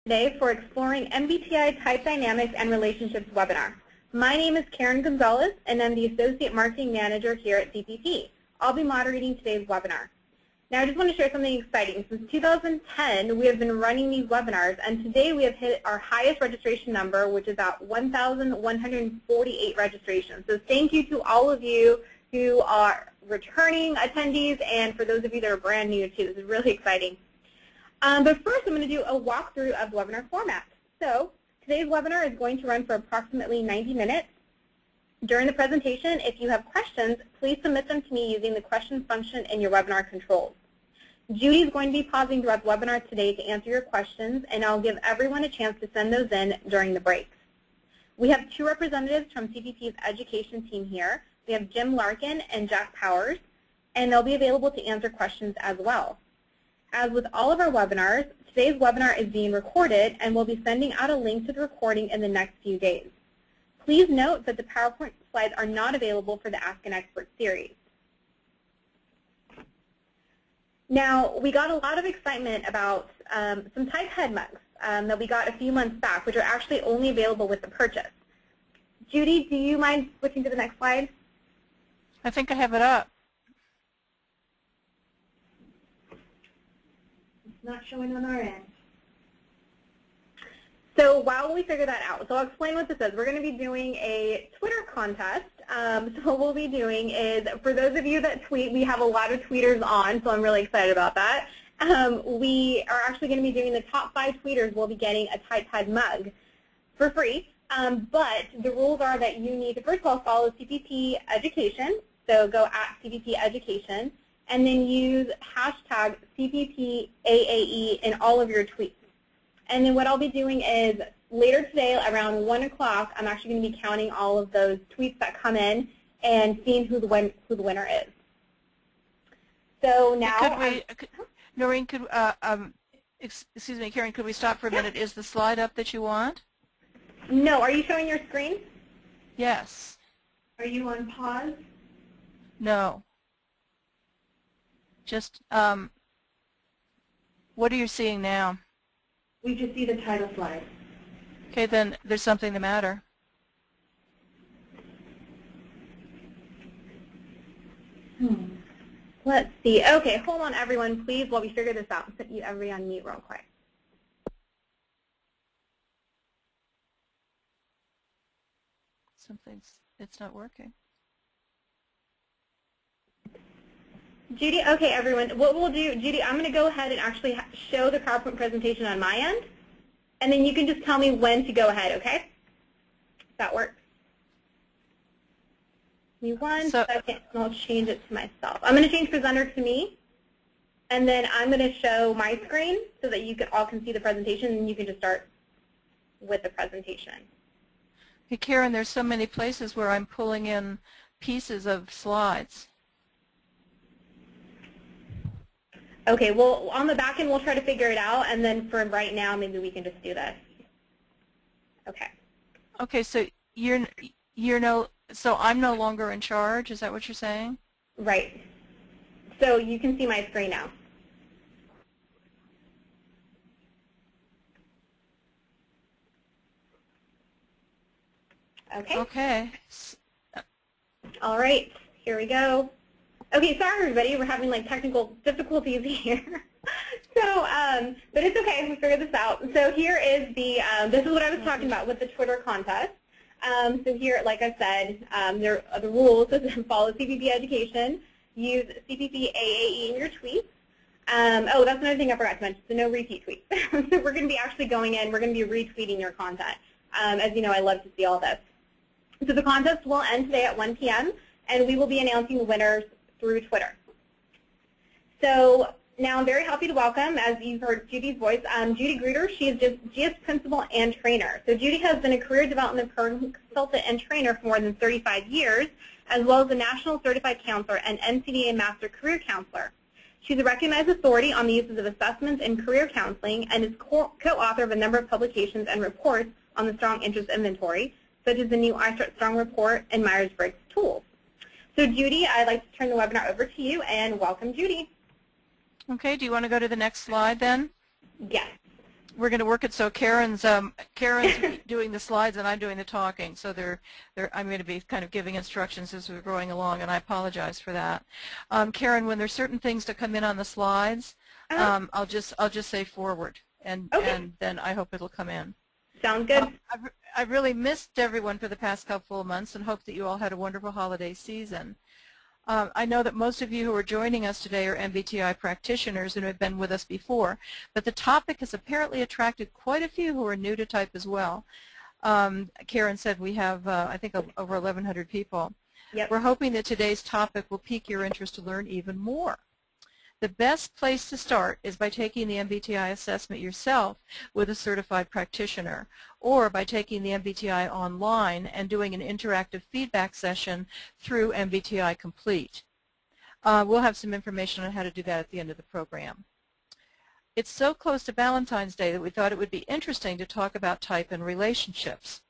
Today for Exploring MBTI Type Dynamics and Relationships webinar. My name is Karen Gonzalez, and I'm the Associate Marketing Manager here at CPP. I'll be moderating today's webinar. Now, I just want to share something exciting. Since 2010, we have been running these webinars, and today we have hit our highest registration number, which is at 1,148 registrations. So thank you to all of you who are returning attendees, and for those of you that are brand new too. This is really exciting. But first, I'm going to do a walkthrough of webinar format. So today's webinar is going to run for approximately 90 minutes. During the presentation, if you have questions, please submit them to me using the question function in your webinar controls. Judy is going to be pausing throughout the webinar today to answer your questions, and I'll give everyone a chance to send those in during the breaks. We have two representatives from CPP's education team here. We have Jim Larkin and Jack Powers, and they'll be available to answer questions as well. As with all of our webinars, today's webinar is being recorded, and we'll be sending out a link to the recording in the next few days. Please note that the PowerPoint slides are not available for the Ask an Expert series. Now, we got a lot of excitement about some type head mugs that we got a few months back, which are actually only available with the purchase. Judy, do you mind switching to the next slide? I think I have it up. Not showing on our end. So while we figure that out, so I'll explain what this is. We're going to be doing a Twitter contest. So what we'll be doing is, for those of you that tweet, we have a lot of tweeters on, so I'm really excited about that. We are actually going to be doing the top 5 tweeters will be getting a TypePad mug for free. But the rules are that you need to, first of all, follow CPP Education. So go at CPP Education, and then use hashtag CPPAAE in all of your tweets. And then what I'll be doing is later today around 1 o'clock, I'm actually going to be counting all of those tweets that come in and seeing who the winner is. So now, Noreen, excuse me, Karen, could we stop for a minute? Is the slide up that you want? No. Are you showing your screen? Yes. Are you on pause? No. Just, what are you seeing now? We just see the title slide. Okay, then there's something the matter. Let's see. Okay, hold on, everyone, please, while we figure this out. Put you everybody on mute real quick. It's not working. Judy, okay, everyone, what we'll do, Judy, I'm going to go ahead and actually show the PowerPoint presentation on my end, and then you can just tell me when to go ahead, okay? If that works. Give me one second, and I'll change it to myself. I'm going to change presenter to me, and then I'm going to show my screen so that you all can see the presentation, and you can just start with the presentation. Hey, Karen, there's so many places where I'm pulling in pieces of slides. Okay, well, on the back end, we'll try to figure it out, and then for right now, maybe we can just do this. Okay. Okay, so so I'm no longer in charge. Is that what you're saying? Right. So you can see my screen now. Okay. Okay. All right. Here we go. Okay, sorry everybody, we're having like technical difficulties here. So, but it's okay, we figured this out. So here is this is what I was talking about with the Twitter contest. So here, like I said, there are the rules. So follow CPP Education, use CPP AAE in your tweets. Oh, that's another thing I forgot to mention, so no repeat tweets. So we're going to be actually going in, we're going to be retweeting your content. As you know, I love to see all this. So the contest will end today at 1 p.m., and we will be announcing the winners through Twitter. So now I'm very happy to welcome, as you've heard Judy's voice, Judy Gruder. She is GS Principal and Trainer. So Judy has been a Career Development Program Consultant and Trainer for more than 35 years, as well as a National Certified Counselor and NCDA Master Career Counselor. She's a recognized authority on the uses of assessments in career counseling and is co-author of a number of publications and reports on the Strong Interest Inventory, such as the new I Start Strong report and Myers-Briggs tools. So Judy, I'd like to turn the webinar over to you, and welcome, Judy. Okay, do you want to go to the next slide then? Yes. we're going to work it so Karen's doing the slides and I'm doing the talking. So I'm going to be kind of giving instructions as we're going along, and I apologize for that. Karen, when there's certain things to come in on the slides, I'll just say forward, and then I hope it'll come in. Sounds good. I've really missed everyone for the past couple of months and hope that you all had a wonderful holiday season. I know that most of you who are joining us today are MBTI practitioners and have been with us before, but the topic has apparently attracted quite a few who are new to type as well. Karen said we have, I think, over 1,100 people. Yep. We're hoping that today's topic will pique your interest to learn even more. The best place to start is by taking the MBTI assessment yourself with a certified practitioner, or by taking the MBTI online and doing an interactive feedback session through MBTI Complete. We'll have some information on how to do that at the end of the program. It's so close to Valentine's Day that we thought it would be interesting to talk about type and relationships.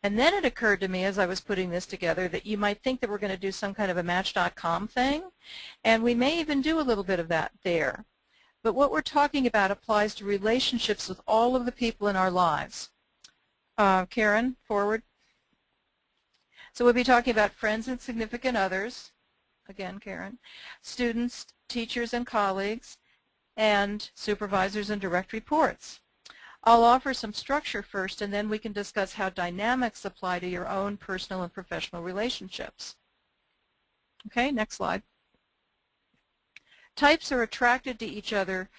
And then it occurred to me as I was putting this together that you might think that we're going to do some kind of a Match.com thing, and we may even do a little bit of that there. But what we're talking about applies to relationships with all of the people in our lives. Karen, forward. So we'll be talking about friends and significant others, again, Karen, students, teachers and colleagues, and supervisors and direct reports. I'll offer some structure first, and then we can discuss how dynamics apply to your own personal and professional relationships. Okay, next slide. Types are attracted to each other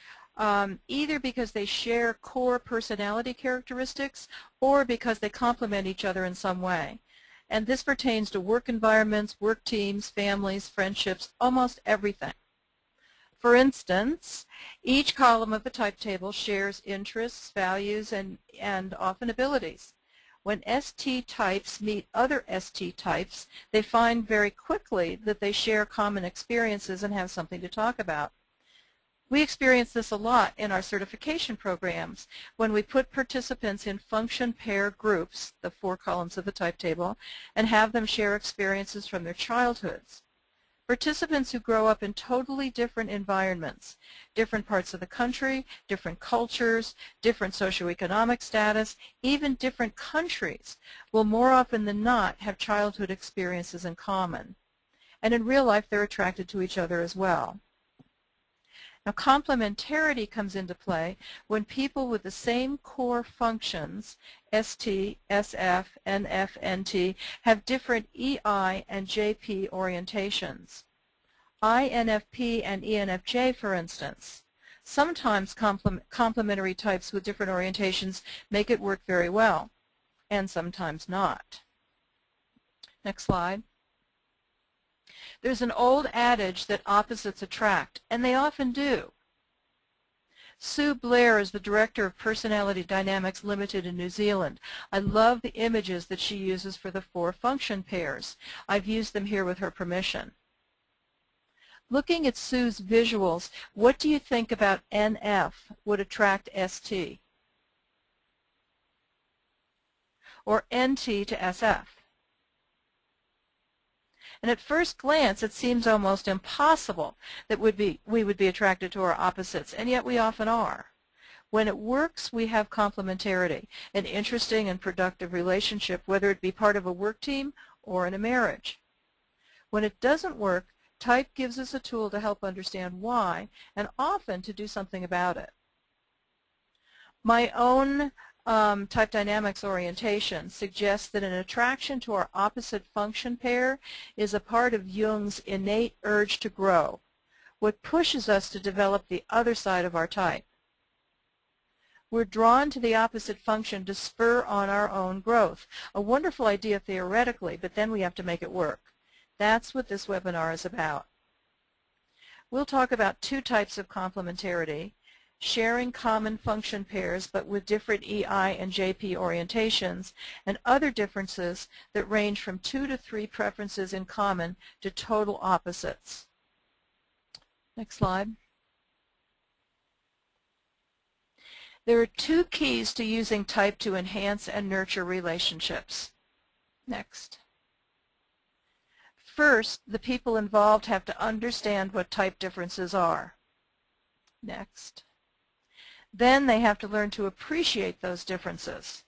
either because they share core personality characteristics or because they complement each other in some way. And this pertains to work environments, work teams, families, friendships, almost everything. For instance, each column of the type table shares interests, values, and often abilities. When ST types meet other ST types, they find very quickly that they share common experiences and have something to talk about. We experience this a lot in our certification programs when we put participants in function pair groups, the 4 columns of the type table, and have them share experiences from their childhoods. Participants who grow up in totally different environments, different parts of the country, different cultures, different socioeconomic status, even different countries, will more often than not have childhood experiences in common. And in real life, they're attracted to each other as well. Now, complementarity comes into play when people with the same core functions, ST, SF, NF, NT, have different EI and JP orientations. INFP and ENFJ, for instance. Sometimes complementary types with different orientations make it work very well, and sometimes not. Next slide. There's an old adage that opposites attract, and they often do. Sue Blair is the Director of Personality Dynamics Limited in New Zealand. I love the images that she uses for the 4 function pairs. I've used them here with her permission. Looking at Sue's visuals, what do you think about NF would attract ST? Or NT to SF? And at first glance, it seems almost impossible that we would be attracted to our opposites, and yet we often are. When it works, we have complementarity, an interesting and productive relationship, whether it be part of a work team or in a marriage. When it doesn't work, type gives us a tool to help understand why, and often to do something about it. My own type dynamics orientation suggests that an attraction to our opposite function pair is a part of Jung's innate urge to grow, what pushes us to develop the other side of our type. We're drawn to the opposite function to spur on our own growth. A wonderful idea theoretically, but then we have to make it work. That's what this webinar is about. We'll talk about 2 types of complementarity: sharing common function pairs but with different EI and JP orientations, and other differences that range from 2 to 3 preferences in common to total opposites. Next slide. There are 2 keys to using type to enhance and nurture relationships. Next. First, the people involved have to understand what type differences are. Next. Then they have to learn to appreciate those differences.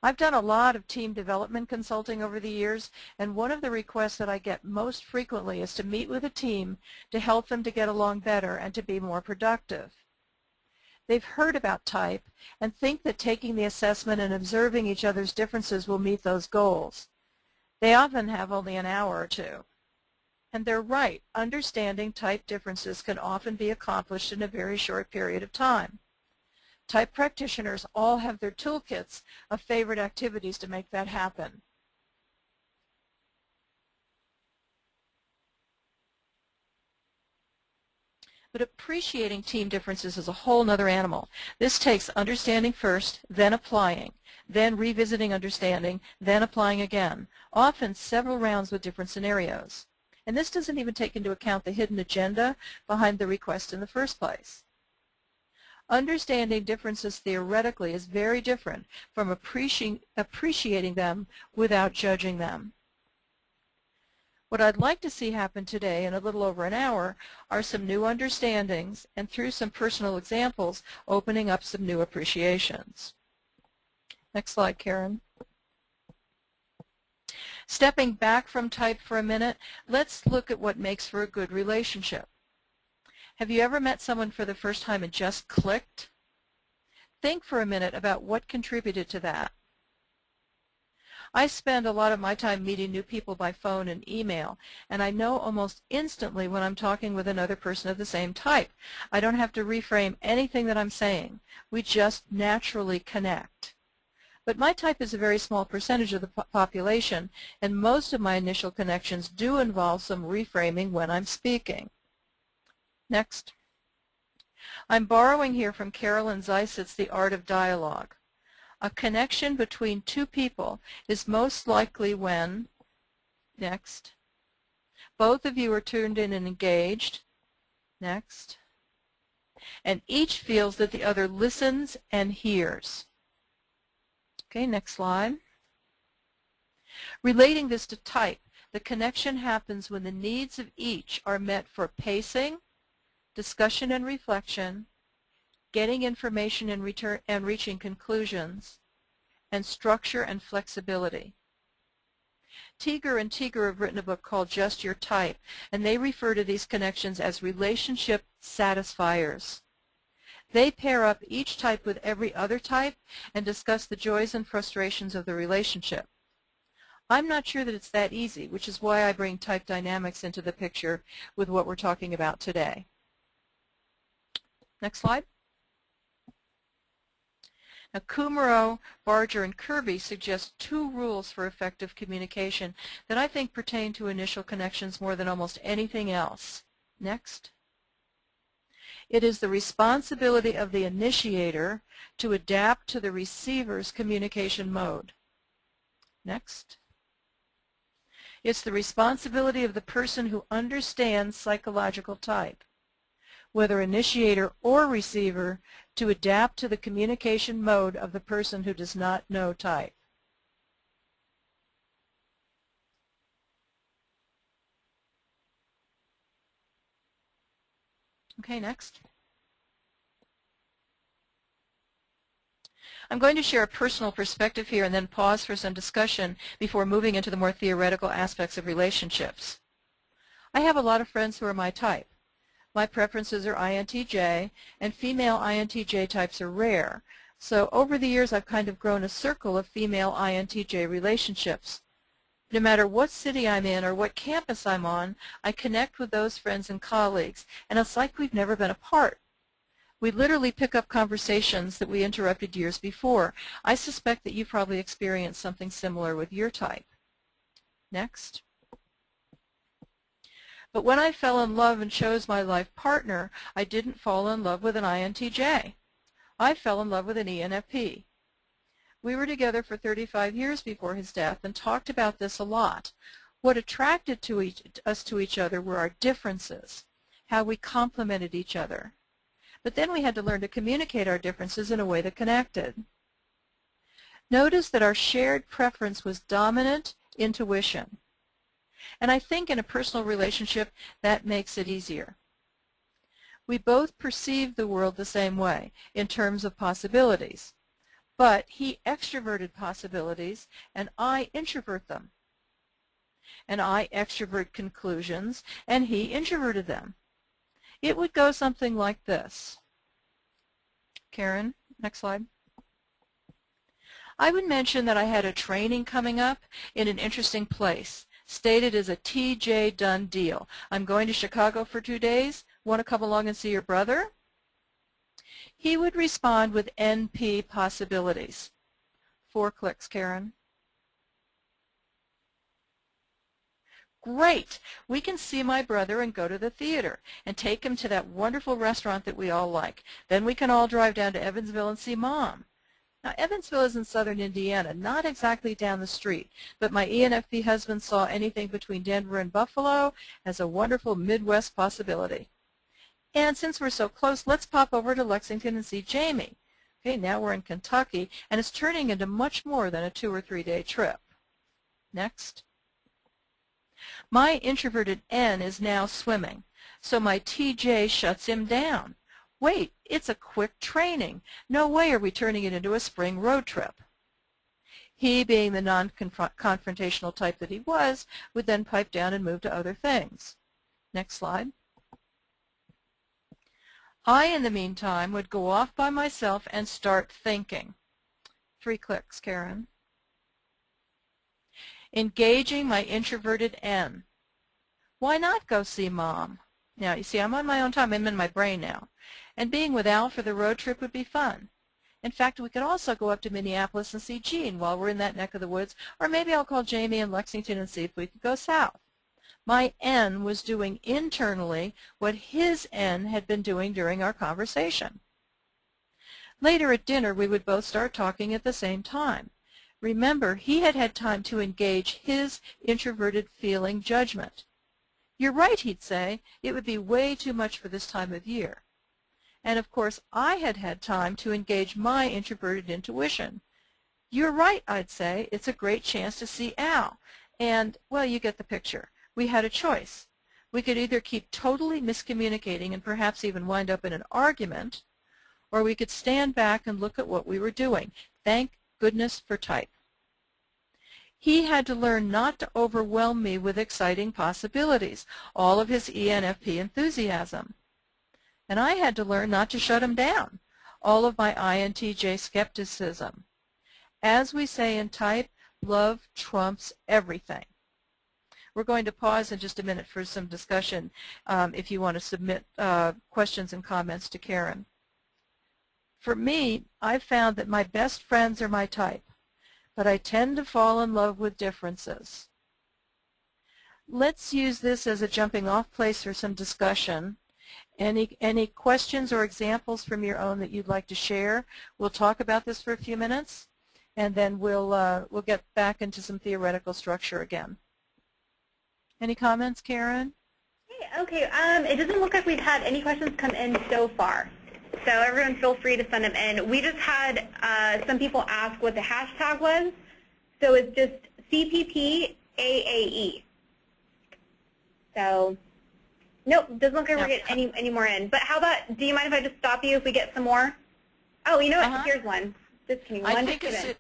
I've done a lot of team development consulting over the years, and one of the requests that I get most frequently is to meet with a team to help them to get along better and to be more productive. They've heard about type and think that taking the assessment and observing each other's differences will meet those goals. They often have only an hour or two. And they're right. Understanding type differences can often be accomplished in a very short period of time. Type practitioners all have their toolkits of favorite activities to make that happen. But appreciating team differences is a whole other animal. This takes understanding first, then applying, then revisiting understanding, then applying again, often several rounds with different scenarios. And this doesn't even take into account the hidden agenda behind the request in the first place. Understanding differences theoretically is very different from appreciating them without judging them. What I'd like to see happen today in a little over an hour are some new understandings and through some personal examples opening up some new appreciations. Next slide, Karen. Stepping back from type for a minute, let's look at what makes for a good relationship. Have you ever met someone for the first time and just clicked? Think for a minute about what contributed to that. I spend a lot of my time meeting new people by phone and email, and I know almost instantly when I'm talking with another person of the same type. I don't have to reframe anything that I'm saying. We just naturally connect. But my type is a very small percentage of the population, and most of my initial connections do involve some reframing when I'm speaking. Next. I'm borrowing here from Carolyn Zeisit's The Art of Dialogue. A connection between two people is most likely when, next, both of you are tuned in and engaged, next, and each feels that the other listens and hears. Okay, next slide. Relating this to type, the connection happens when the needs of each are met for pacing, discussion and reflection, getting information and reaching conclusions, and structure and flexibility. Tiger and Tiger have written a book called Just Your Type, and they refer to these connections as relationship satisfiers. They pair up each type with every other type and discuss the joys and frustrations of the relationship. I'm not sure that it's that easy, which is why I bring type dynamics into the picture with what we're talking about today. Next slide. Now, Kumaro, Barger, and Kirby suggest two rules for effective communication that I think pertain to initial connections more than almost anything else. Next. It is the responsibility of the initiator to adapt to the receiver's communication mode. Next. It's the responsibility of the person who understands psychological type, whether initiator or receiver, to adapt to the communication mode of the person who does not know type. Okay, next. I'm going to share a personal perspective here and then pause for some discussion before moving into the more theoretical aspects of relationships. I have a lot of friends who are my type. My preferences are INTJ, and female INTJ types are rare. So over the years, I've kind of grown a circle of female INTJ relationships. No matter what city I'm in or what campus I'm on, I connect with those friends and colleagues, and it's like we've never been apart. We literally pick up conversations that we interrupted years before. I suspect that you probably experienced something similar with your type. Next. But when I fell in love and chose my life partner, I didn't fall in love with an INTJ. I fell in love with an ENFP. We were together for 35 years before his death and talked about this a lot. What attracted us to each other were our differences, how we complemented each other. But then we had to learn to communicate our differences in a way that connected. Notice that our shared preference was dominant intuition. And I think in a personal relationship that makes it easier. We both perceive the world the same way in terms of possibilities, but he extroverted possibilities and I introvert them. And I extrovert conclusions and he introverted them. It would go something like this. Karen, next slide. I would mention that I had a training coming up in an interesting place, stated as a TJ done deal. I'm going to Chicago for 2 days. Want to come along and see your brother? He would respond with NP possibilities. 4 clicks, Karen. Great. We can see my brother and go to the theater and take him to that wonderful restaurant that we all like. Then we can all drive down to Evansville and see Mom. Now, Evansville is in southern Indiana, not exactly down the street, but my ENFP husband saw anything between Denver and Buffalo as a wonderful Midwest possibility. And since we're so close, let's pop over to Lexington and see Jamie. Okay, now we're in Kentucky, and it's turning into much more than a 2 or 3 day trip. Next. My introverted N is now swimming, so my TJ shuts him down. Wait, it's a quick training. No way are we turning it into a spring road trip. He, being the non-confrontational type that he was, would then pipe down and move to other things. Next slide. I, in the meantime, would go off by myself and start thinking. 3 clicks, Karen. Engaging my introverted N. Why not go see Mom? Now, you see, I'm on my own time. I'm in my brain now. And being with Al for the road trip would be fun. In fact, we could also go up to Minneapolis and see Jean while we're in that neck of the woods, or maybe I'll call Jamie in Lexington and see if we could go south. My N was doing internally what his N had been doing during our conversation. Later at dinner, we would both start talking at the same time. Remember, he had had time to engage his introverted feeling judgment. You're right, he'd say. It would be way too much for this time of year. And of course, I had had time to engage my introverted intuition. You're right, I'd say. It's a great chance to see Al. And, well, you get the picture. We had a choice. We could either keep totally miscommunicating and perhaps even wind up in an argument, or we could stand back and look at what we were doing. Thank goodness for type. He had to learn not to overwhelm me with exciting possibilities, all of his ENFP enthusiasm. And I had to learn not to shut him down, all of my INTJ skepticism. As we say in type, love trumps everything. We're going to pause in just a minute for some discussion if you want to submit questions and comments to Karen. For me, I've found that my best friends are my type, but I tend to fall in love with differences. Let's use this as a jumping off place for some discussion. Any questions or examples from your own that you'd like to share? We'll talk about this for a few minutes, and then we'll get back into some theoretical structure again. Any comments, Karen? Okay. It doesn't look like we've had any questions come in so far. So everyone feel free to send them in. We just had some people ask what the hashtag was. So it's just CPPAAE. So, nope, doesn't look like we're getting any more in. But how about, do you mind if I just stop you if we get some more? Oh, you know what? Here's one. Just give me one second.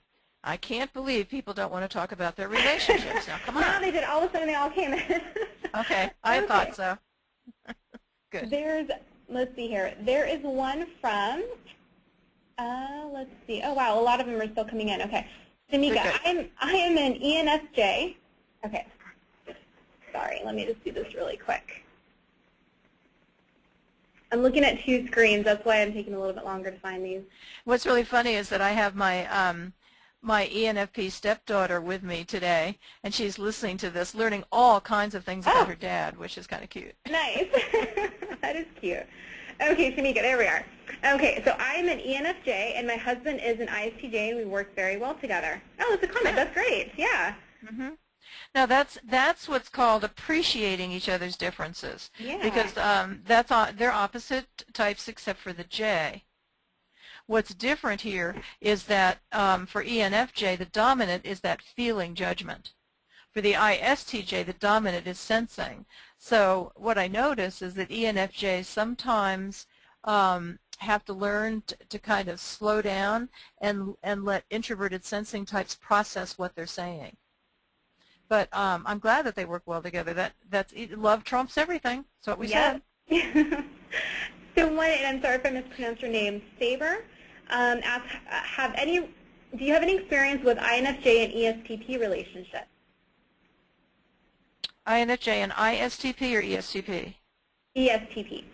I can't believe people don't want to talk about their relationships. Now, come on. No, they did. All of a sudden, they all came in. Okay, I thought so. Good. Let's see here. There is one from, let's see. Oh, wow, a lot of them are still coming in. Okay. Tamika, I am an ENFJ. Okay. Sorry, let me just do this really quick. I'm looking at 2 screens. That's why I'm taking a little bit longer to find these. What's really funny is that I have my my ENFP stepdaughter with me today, and she's listening to this, learning all kinds of things about her dad, which is kind of cute. Nice. That is cute. Okay, Shamika, there we are. Okay, so I'm an ENFJ, and my husband is an ISTJ, and we work very well together. Oh, that's a comment. That's great. Yeah. Mm-hmm. Now, that's what's called appreciating each other's differences. Yeah. Because they're opposite types except for the J. What's different here is that for ENFJ, the dominant is that feeling judgment. For the ISTJ, the dominant is sensing. So what I notice is that ENFJs sometimes have to learn to kind of slow down and let introverted sensing types process what they're saying. But I'm glad that they work well together. That's love trumps everything. That's what we said. So one, and I'm sorry if I mispronounced your name, Saber, asks, do you have any experience with INFJ and ESTP relationships? INFJ and ISTP or ESTP? ESTP.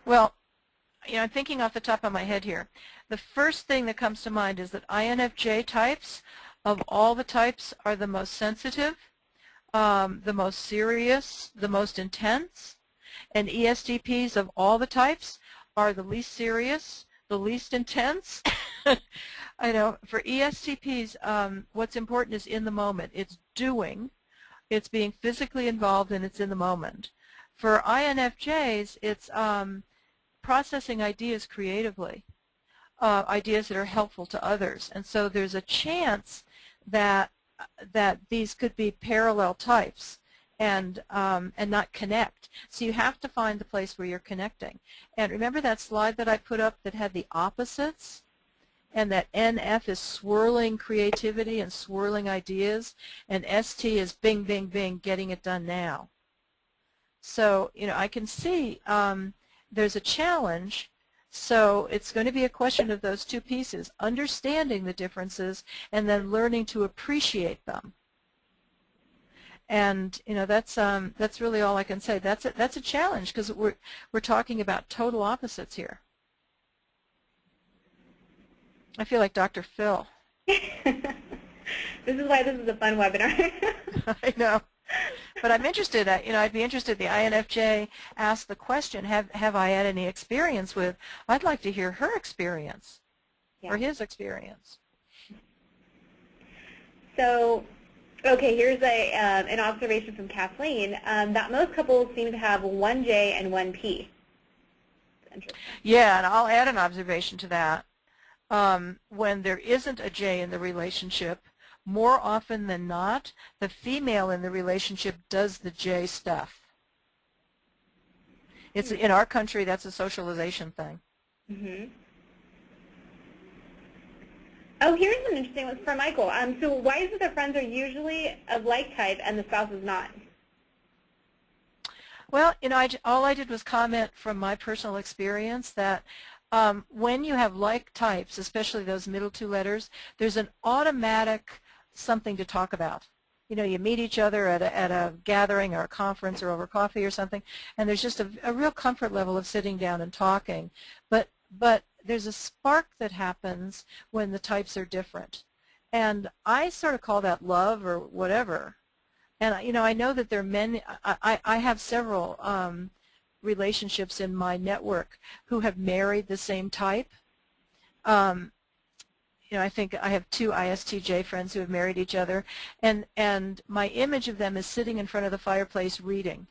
Well, I'm thinking off the top of my head here. The first thing that comes to mind is that INFJ types, of all the types, are the most sensitive, the most serious, the most intense, and ESTPs of all the types are the least serious, the least intense. I know for ESTPs, what's important is in the moment. It's doing, it's being physically involved, and it's in the moment. For INFJs, it's processing ideas creatively, ideas that are helpful to others. And so there's a chance that these could be parallel types and not connect. So you have to find the place where you're connecting. And remember that slide that I put up that had the opposites? And that NF is swirling creativity and swirling ideas, and ST is bing, bing, bing, getting it done now. So, I can see there's a challenge. So it's going to be a question of those two pieces, understanding the differences and then learning to appreciate them. And that's really all I can say. That's a challenge because we're talking about total opposites here. I feel like Dr. Phil. This is why this is a fun webinar. I know. But I'm interested, I'd be interested, the INFJ asked the question, have I had any experience with, I'd like to hear her experience, or his experience. So, okay, here's an observation from Kathleen, that most couples seem to have one J and one P. Interesting. Yeah, and I'll add an observation to that. When there isn't a J in the relationship, more often than not, the female in the relationship does the J stuff. It's in our country, that's a socialization thing. Mm-hmm. Oh, here's an interesting one from Michael. So why is it that friends are usually of like type and the spouse is not? Well, all I did was comment from my personal experience that when you have like types, especially those middle two letters, there's an automatic something to talk about. You meet each other at a gathering or a conference or over coffee or something, and there's just a real comfort level of sitting down and talking. But there's a spark that happens when the types are different. And I sort of call that love or whatever. And I know that there are many, I have several relationships in my network who have married the same type. I think I have 2 ISTJ friends who have married each other, and my image of them is sitting in front of the fireplace reading.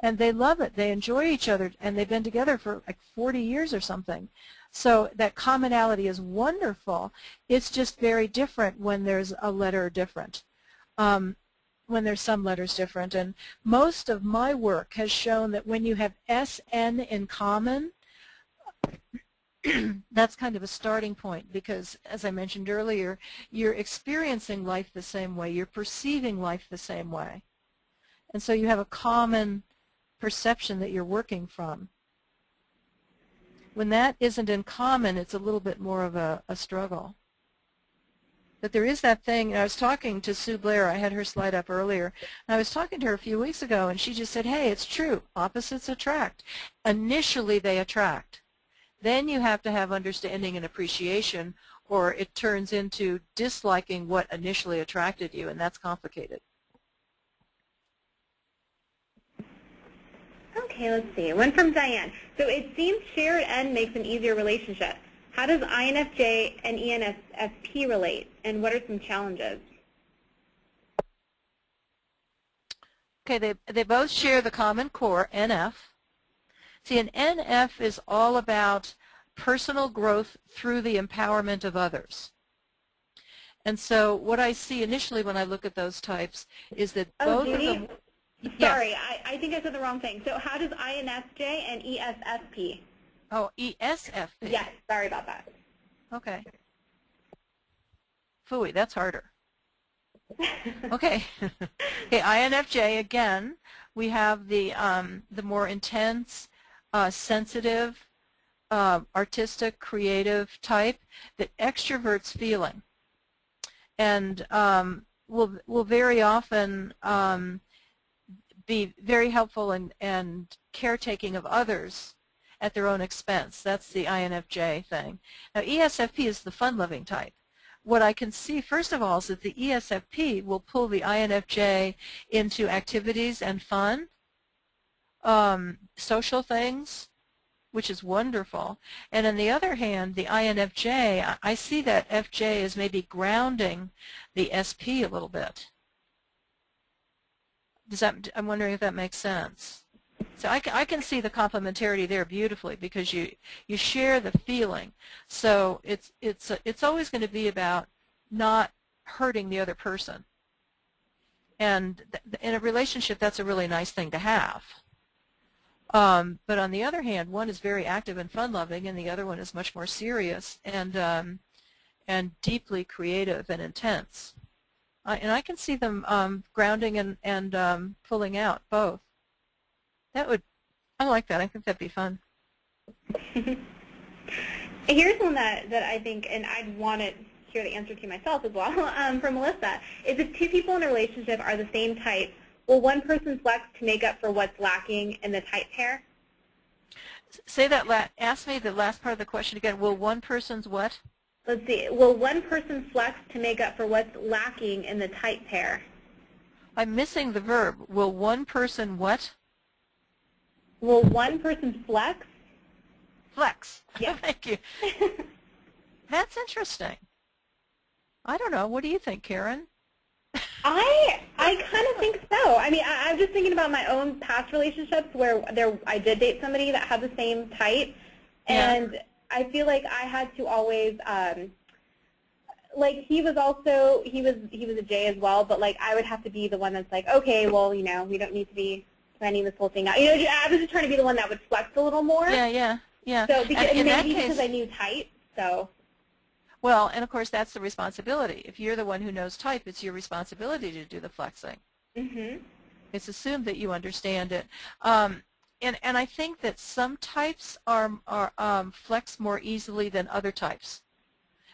And they love it. They enjoy each other, and they've been together for like 40 years or something. So that commonality is wonderful. It's just very different when there's a letter different, when there's some letters different. And most of my work has shown that when you have SN in common, that's kind of a starting point because, as I mentioned earlier, you're experiencing life the same way. You're perceiving life the same way. And so you have a common perception that you're working from. When that isn't in common, it's a little bit more of a struggle. But there is that thing, and I was talking to Sue Blair, I had her slide up earlier, and I was talking to her a few weeks ago, and she just said, hey, it's true, opposites attract. Initially they attract. Then you have to have understanding and appreciation, or it turns into disliking what initially attracted you, and that's complicated. Okay, let's see. One from Diane. So it seems shared N makes an easier relationship. How does INFJ and ENFP relate, and what are some challenges? Okay, they both share the common core, NF. See, an NF is all about personal growth through the empowerment of others. And so what I see initially when I look at those types is that both of them... Yes. Sorry, I think I said the wrong thing. So how does INFJ and ESFP? Oh, ESFP. Yes, sorry about that. Okay. Phooey, that's harder. Okay. Okay, INFJ, again, we have the more intense, sensitive, artistic, creative type that extroverts feeling. And will very often be very helpful and caretaking of others at their own expense. That's the INFJ thing. Now, ESFP is the fun-loving type. What I can see, first of all, is that the ESFP will pull the INFJ into activities and fun, social things, which is wonderful. And on the other hand, the INFJ, I see that FJ is maybe grounding the SP a little bit. I'm wondering if that makes sense. So I can see the complementarity there beautifully because you share the feeling. So it's always going to be about not hurting the other person. And in a relationship, that's a really nice thing to have. But on the other hand, one is very active and fun-loving, and the other one is much more serious and deeply creative and intense. And I can see them grounding and pulling out both. I like that. I think that'd be fun. Here's one that I think, and I'd want to hear the answer to myself as well, from Melissa, is if two people in a relationship are the same type, will one person flex to make up for what's lacking in the type pair? Say that, ask me the last part of the question again. Will one person's what? Let's see. Will one person flex to make up for what's lacking in the type pair? I'm missing the verb. Will one person what? Will one person flex? Flex. Yeah. Thank you. That's interesting. I don't know. What do you think, Karen? I kind of think so. I mean, I'm just thinking about my own past relationships where I did date somebody that had the same type, and yeah. I feel like I had to always, like he was a J as well, but like I would have to be the one that's like, okay, well, you know, we don't need to be planning this whole thing out. You know, I was just trying to be the one that would flex a little more. Yeah. So because, in that maybe case, because I knew type, so. Well, and of course that's the responsibility. If you're the one who knows type, it's your responsibility to do the flexing. Mm-hmm. It's assumed that you understand it. And I think that some types are flex more easily than other types.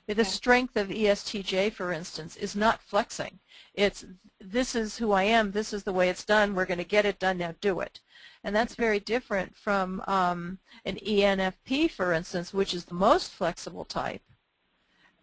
The strength of ESTJ, for instance, is not flexing. It's, this is who I am, this is the way it's done, we're going to get it done, now do it. And that's very different from an ENFP, for instance, which is the most flexible type.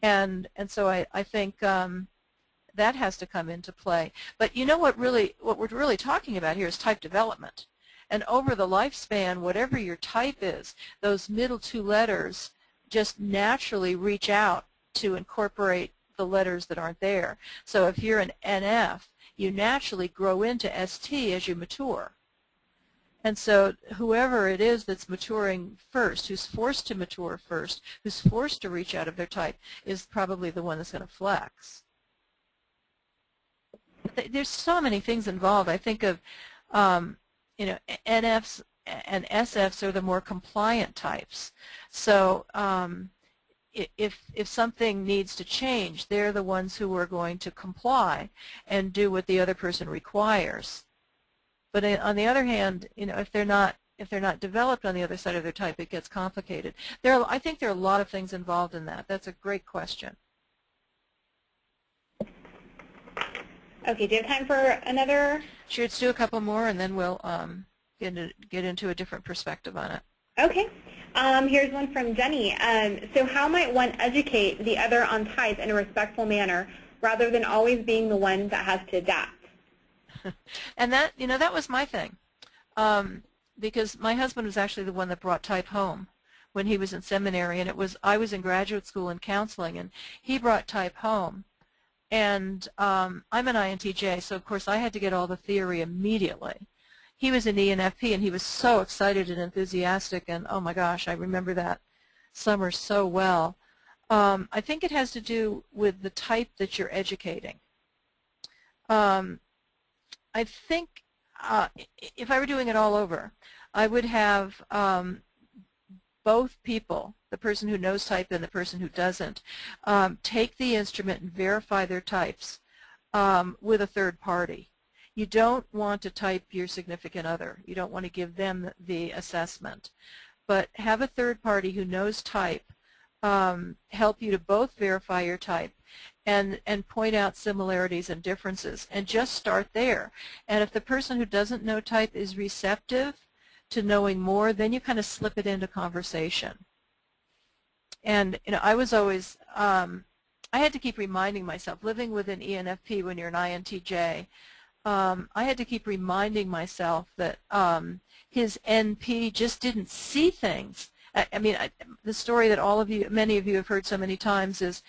And so I think that has to come into play. But you know what we're really talking about here is type development. And over the lifespan, whatever your type is, those middle two letters just naturally reach out to incorporate the letters that aren't there. So if you're an NF, you naturally grow into ST as you mature. And so whoever it is that's maturing first, who's forced to mature first, who's forced to reach out of their type, is probably the one that's going to flex. There's so many things involved. I think of, you know, NFs and SFs are the more compliant types. So if something needs to change, they're the ones who are going to comply and do what the other person requires. But on the other hand, you know, if they're not developed on the other side of their type, it gets complicated. I think there are a lot of things involved in that. That's a great question. Okay, do you have time for another? Sure, let's do a couple more, and then we'll get into a different perspective on it. Okay. Here's one from Jenny. So how might one educate the other on type in a respectful manner rather than always being the one that has to adapt? And that, you know, that was my thing, because my husband was actually the one that brought type home when he was in seminary, and I was in graduate school in counseling, and he brought type home. And I'm an INTJ, so of course I had to get all the theory immediately. He was an ENFP, and he was so excited and enthusiastic, and oh my gosh, I remember that summer so well. I think it has to do with the type that you're educating. I think if I were doing it all over, I would have both people, the person who knows type and the person who doesn't, take the instrument and verify their types with a third party. You don't want to type your significant other. You don't want to give them the assessment. But have a third party who knows type help you to both verify your type and point out similarities and differences, and just start there. And if the person who doesn't know type is receptive to knowing more, then you kind of slip it into conversation. And I was always, I had to keep reminding myself, living with an ENFP when you're an INTJ, I had to keep reminding myself that his NP just didn't see things. I mean, the story that many of you have heard so many times is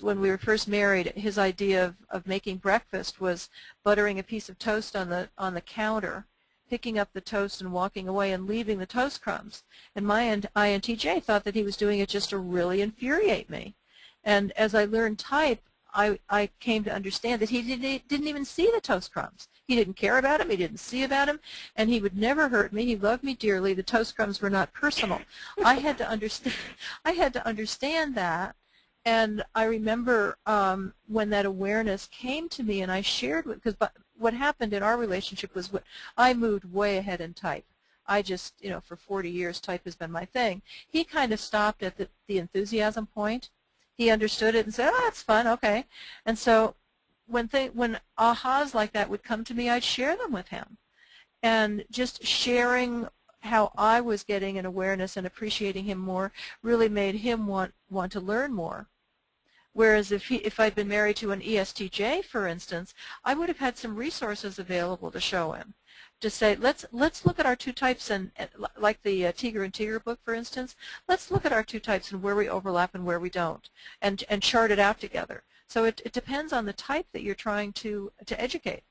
when we were first married, his idea of making breakfast was buttering a piece of toast on the counter, picking up the toast and walking away and leaving the toast crumbs. And my INTJ thought that he was doing it just to really infuriate me. And as I learned type, I came to understand that he didn't even see the toast crumbs. He didn't care about him. He didn't see about him, and he would never hurt me. He loved me dearly. The toast crumbs were not personal. I had to understand. I had to understand that, and I remember when that awareness came to me, and I shared with, because what happened in our relationship was I moved way ahead in type. I just, for 40 years, type has been my thing. He kind of stopped at the enthusiasm point. He understood it and said, oh, that's fun, okay. And so when ahas like that would come to me, I'd share them with him. And just sharing how I was getting an awareness and appreciating him more really made him want to learn more. Whereas if I'd been married to an ESTJ, for instance, I would have had some resources available to show him. To say, let's look at our two types, and like the Tiger and Tigger book, for instance, let's look at our two types and where we overlap and where we don't, and chart it out together. So it depends on the type that you're trying to educate.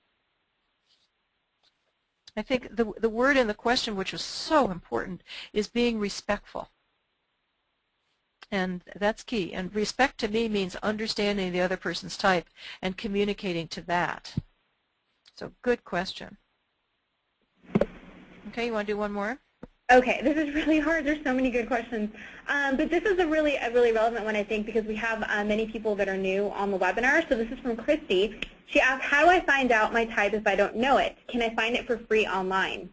I think the word in the question, which was so important, is being respectful. And that's key. And respect to me means understanding the other person's type and communicating to that. So good question. Okay, you want to do one more? Okay, this is really hard. There's so many good questions. But this is a really relevant one, I think, because we have many people that are new on the webinar. So this is from Christy. She asked, how do I find out my type if I don't know it? Can I find it for free online?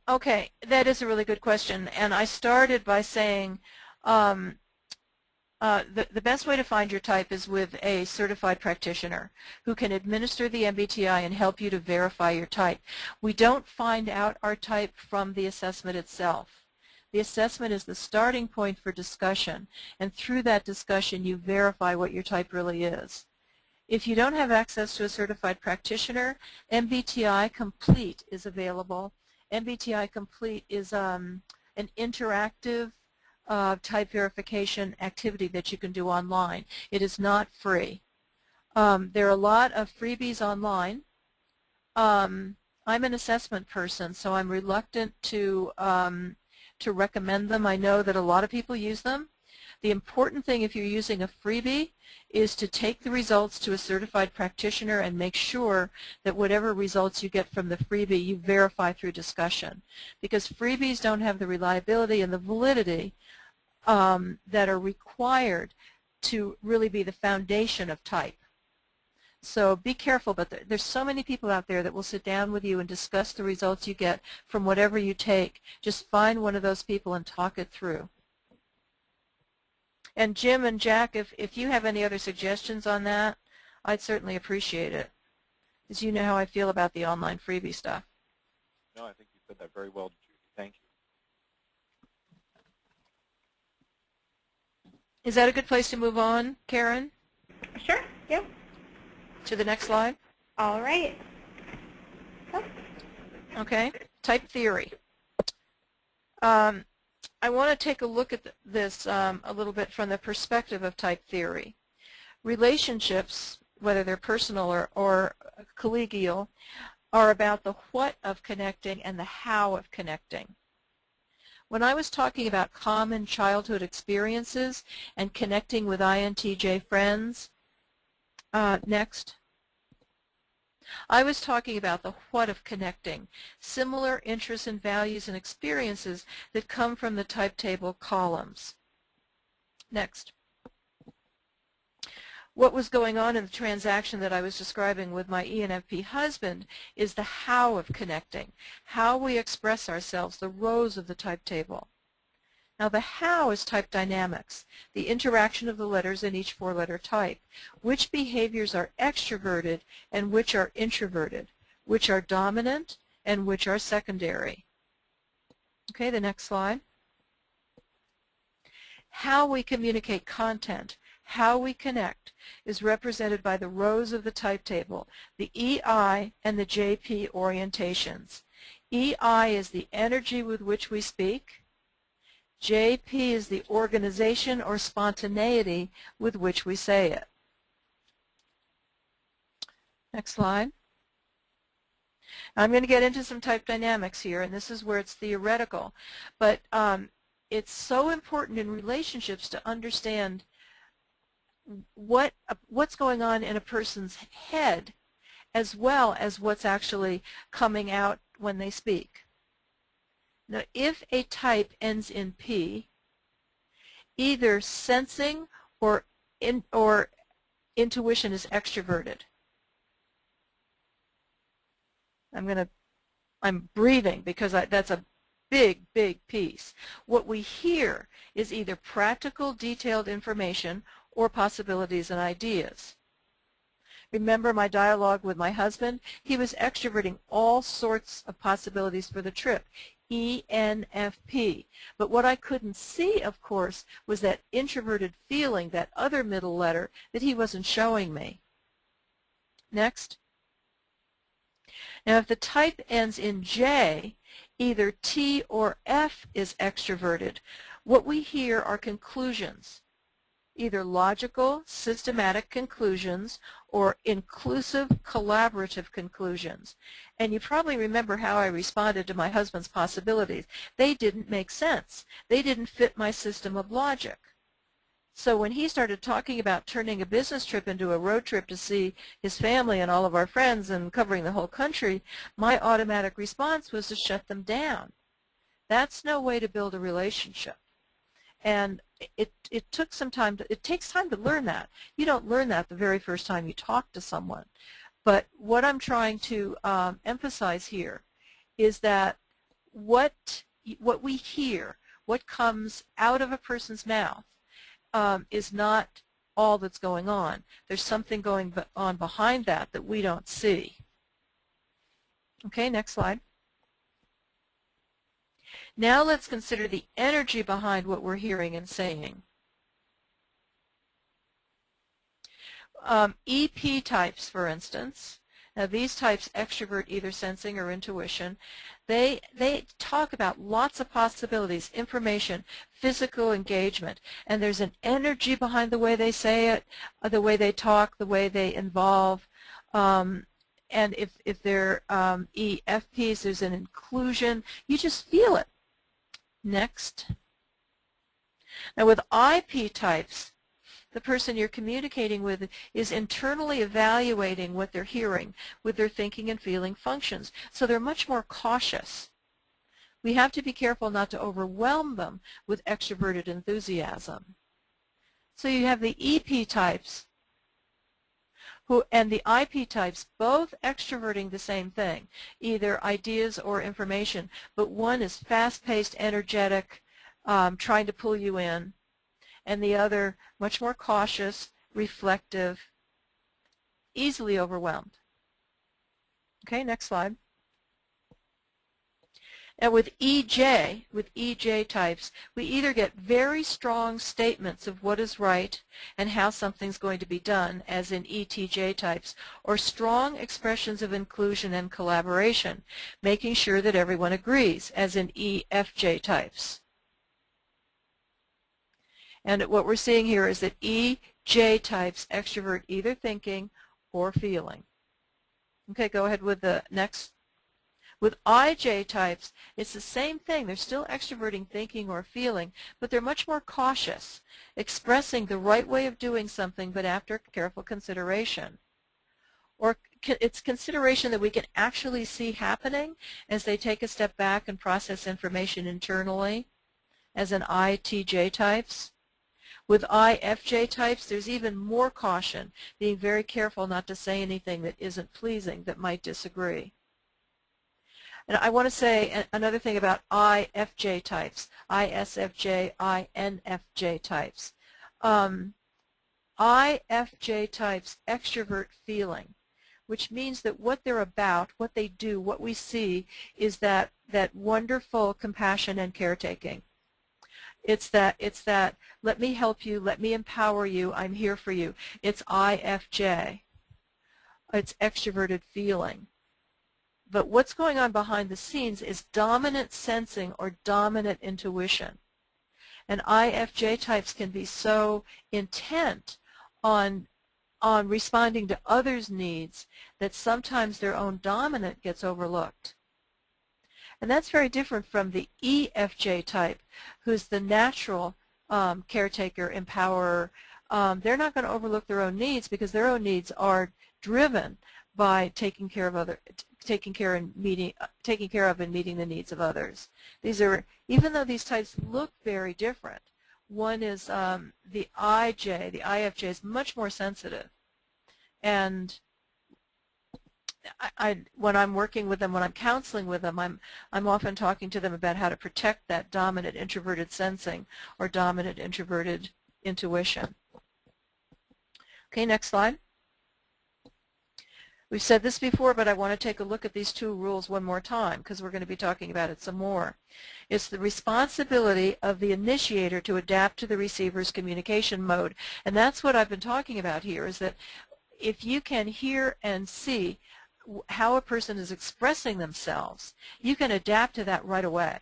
Okay, that is a really good question. And I started by saying the best way to find your type is with a certified practitioner who can administer the MBTI and help you to verify your type. We don't find out our type from the assessment itself. The assessment is the starting point for discussion, and through that discussion you verify what your type really is. If you don't have access to a certified practitioner, MBTI Complete is available. MBTI Complete is an interactive type verification activity that you can do online. It is not free. There are a lot of freebies online. I'm an assessment person, so I'm reluctant to recommend them. I know that a lot of people use them. The important thing if you're using a freebie is to take the results to a certified practitioner and make sure that whatever results you get from the freebie you verify through discussion, because freebies don't have the reliability and the validity that are required to really be the foundation of type. So be careful, but there's so many people out there that will sit down with you and discuss the results you get from whatever you take. Just find one of those people and talk it through. And Jim and Jack, if you have any other suggestions on that, I'd certainly appreciate it, because you know how I feel about the online freebie stuff. No, I think you said that very well, Judy. Thank you. Is that a good place to move on, Karen? Sure, yeah. To the next slide? All right. Oh. Okay, type theory. I want to take a look at this a little bit from the perspective of type theory. Relationships, whether they're personal or collegial, are about the what of connecting and the how of connecting. When I was talking about common childhood experiences and connecting with INTJ friends, next, I was talking about the what of connecting, similar interests and values and experiences that come from the type table columns. Next. What was going on in the transaction that I was describing with my ENFP husband is the how of connecting, how we express ourselves, the rows of the type table. Now the how is type dynamics, the interaction of the letters in each four-letter type, which behaviors are extroverted and which are introverted, which are dominant and which are secondary. Okay, the next slide. How we communicate content, how we connect, is represented by the rows of the type table, the EI and the JP orientations. EI is the energy with which we speak. JP is the organization or spontaneity with which we say it. Next slide. I'm going to get into some type dynamics here, and this is where it's theoretical. But it's so important in relationships to understand what's going on in a person's head as well as what's actually coming out when they speak. Now, if a type ends in P, either sensing or intuition is extroverted. I'm breathing because that's a big, big piece. What we hear is either practical, detailed information or possibilities and ideas. Remember my dialogue with my husband? He was extroverting all sorts of possibilities for the trip, ENFP. But what I couldn't see, of course, was that introverted feeling, that other middle letter that he wasn't showing me. Next. Now, if the type ends in J, either T or F is extroverted. What we hear are conclusions, either logical, systematic conclusions or inclusive, collaborative conclusions. And you probably remember how I responded to my husband's possibilities. They didn't make sense. They didn't fit my system of logic. So when he started talking about turning a business trip into a road trip to see his family and all of our friends and covering the whole country, my automatic response was to shut them down. That's no way to build a relationship. And it took some time. It takes time to learn that. You don't learn that the very first time you talk to someone. But what I'm trying to emphasize here is that what we hear, what comes out of a person's mouth, is not all that's going on. There's something going on behind that that we don't see. Okay, next slide. Now let's consider the energy behind what we're hearing and saying. EP types, for instance. Now these types extrovert either sensing or intuition. They talk about lots of possibilities, information, physical engagement, and there's an energy behind the way they say it, the way they talk, the way they involve. And if they're EFPs, there's an inclusion. You just feel it. Next. Now with IP types, the person you're communicating with is internally evaluating what they're hearing with their thinking and feeling functions. So they're much more cautious. We have to be careful not to overwhelm them with extroverted enthusiasm. So you have the EP types and the IP types both extroverting the same thing, either ideas or information, but one is fast-paced, energetic, trying to pull you in, and the other much more cautious, reflective, easily overwhelmed. Okay, next slide. Now with EJ types, we either get very strong statements of what is right and how something's going to be done, as in ETJ types, or strong expressions of inclusion and collaboration, making sure that everyone agrees, as in EFJ types. And what we're seeing here is that EJ types extrovert either thinking or feeling. Okay, go ahead with the next. With IJ types, it's the same thing. They're still extroverting thinking or feeling, but they're much more cautious, expressing the right way of doing something, but after careful consideration. Or it's consideration that we can actually see happening as they take a step back and process information internally, as in ITJ types. With IFJ types, there's even more caution, being very careful not to say anything that isn't pleasing, that might disagree. And I want to say another thing about IFJ types, ISFJ, INFJ types. IFJ types extrovert feeling, which means that what they're about, what they do, what we see is that wonderful compassion and caretaking. It's that let me help you, let me empower you, I'm here for you. It's IFJ. It's extroverted feeling. But what's going on behind the scenes is dominant sensing or dominant intuition. And IFJ types can be so intent on responding to others' needs that sometimes their own dominant gets overlooked. And that's very different from the EFJ type, who's the natural caretaker, empowerer. They're not going to overlook their own needs because their own needs are driven by taking care of and meeting the needs of others. These are, even though these types look very different, one is the IJ, the IFJ is much more sensitive. And when I'm working with them, when I'm counseling with them, I'm often talking to them about how to protect that dominant introverted sensing or dominant introverted intuition. Okay, next slide. We've said this before, but I want to take a look at these two rules one more time because we're going to be talking about it some more. It's the responsibility of the initiator to adapt to the receiver's communication mode. And that's what I've been talking about here, is that if you can hear and see how a person is expressing themselves, you can adapt to that right away.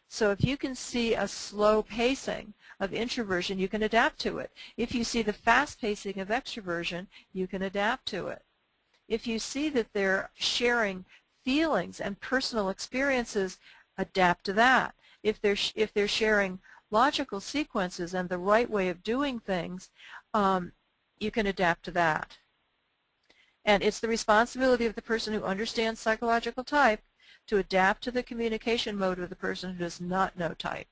So if you can see a slow pacing of introversion, you can adapt to it. If you see the fast pacing of extroversion, you can adapt to it. If you see that they're sharing feelings and personal experiences, adapt to that. If they're sharing logical sequences and the right way of doing things, you can adapt to that. And it's the responsibility of the person who understands psychological type to adapt to the communication mode of the person who does not know type.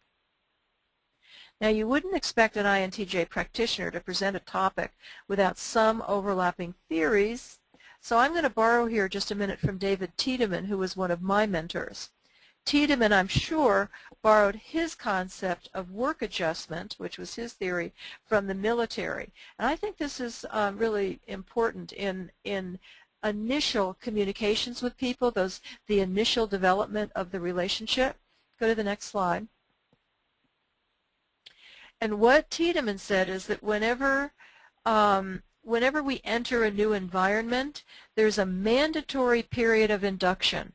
Now, you wouldn't expect an INTJ practitioner to present a topic without some overlapping theories. So I'm going to borrow here just a minute from David Tiedemann, who was one of my mentors. Tiedemann, I'm sure, borrowed his concept of work adjustment, which was his theory, from the military. And I think this is really important in initial communications with people, the initial development of the relationship. Go to the next slide. And what Tiedemann said is that whenever we enter a new environment, there's a mandatory period of induction.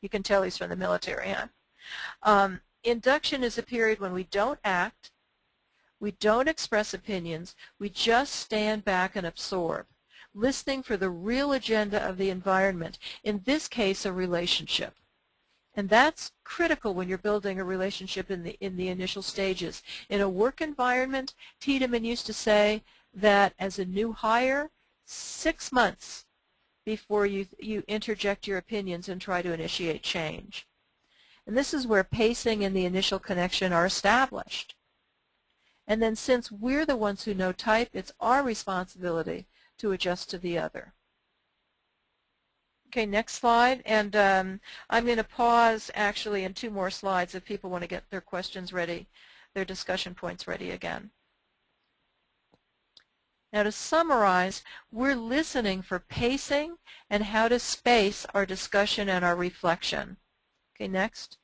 You can tell he's from the military, huh? Induction is a period when we don't act, we don't express opinions, we just stand back and absorb, listening for the real agenda of the environment, in this case a relationship. And that's critical when you're building a relationship in the initial stages. In a work environment, Tiedemann used to say that as a new hire, 6 months before you interject your opinions and try to initiate change. And this is where pacing and the initial connection are established. And then since we're the ones who know type, it's our responsibility to adjust to the other. Okay, next slide. And I'm going to pause actually in 2 more slides if people want to get their questions ready, their discussion points ready again. Now to summarize, we're listening for pacing and how to space our discussion and our reflection. Okay, next.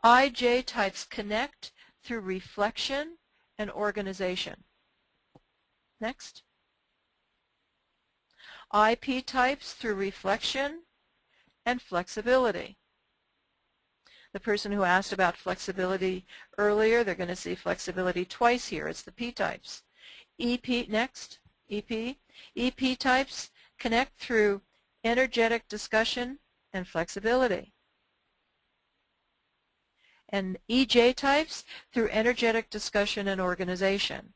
IJ types connect through reflection and organization. Next. IP types through reflection and flexibility. The person who asked about flexibility earlier, they're going to see flexibility twice here. It's the P types. EP, next, EP. EP types connect through energetic discussion and flexibility. And EJ types through energetic discussion and organization.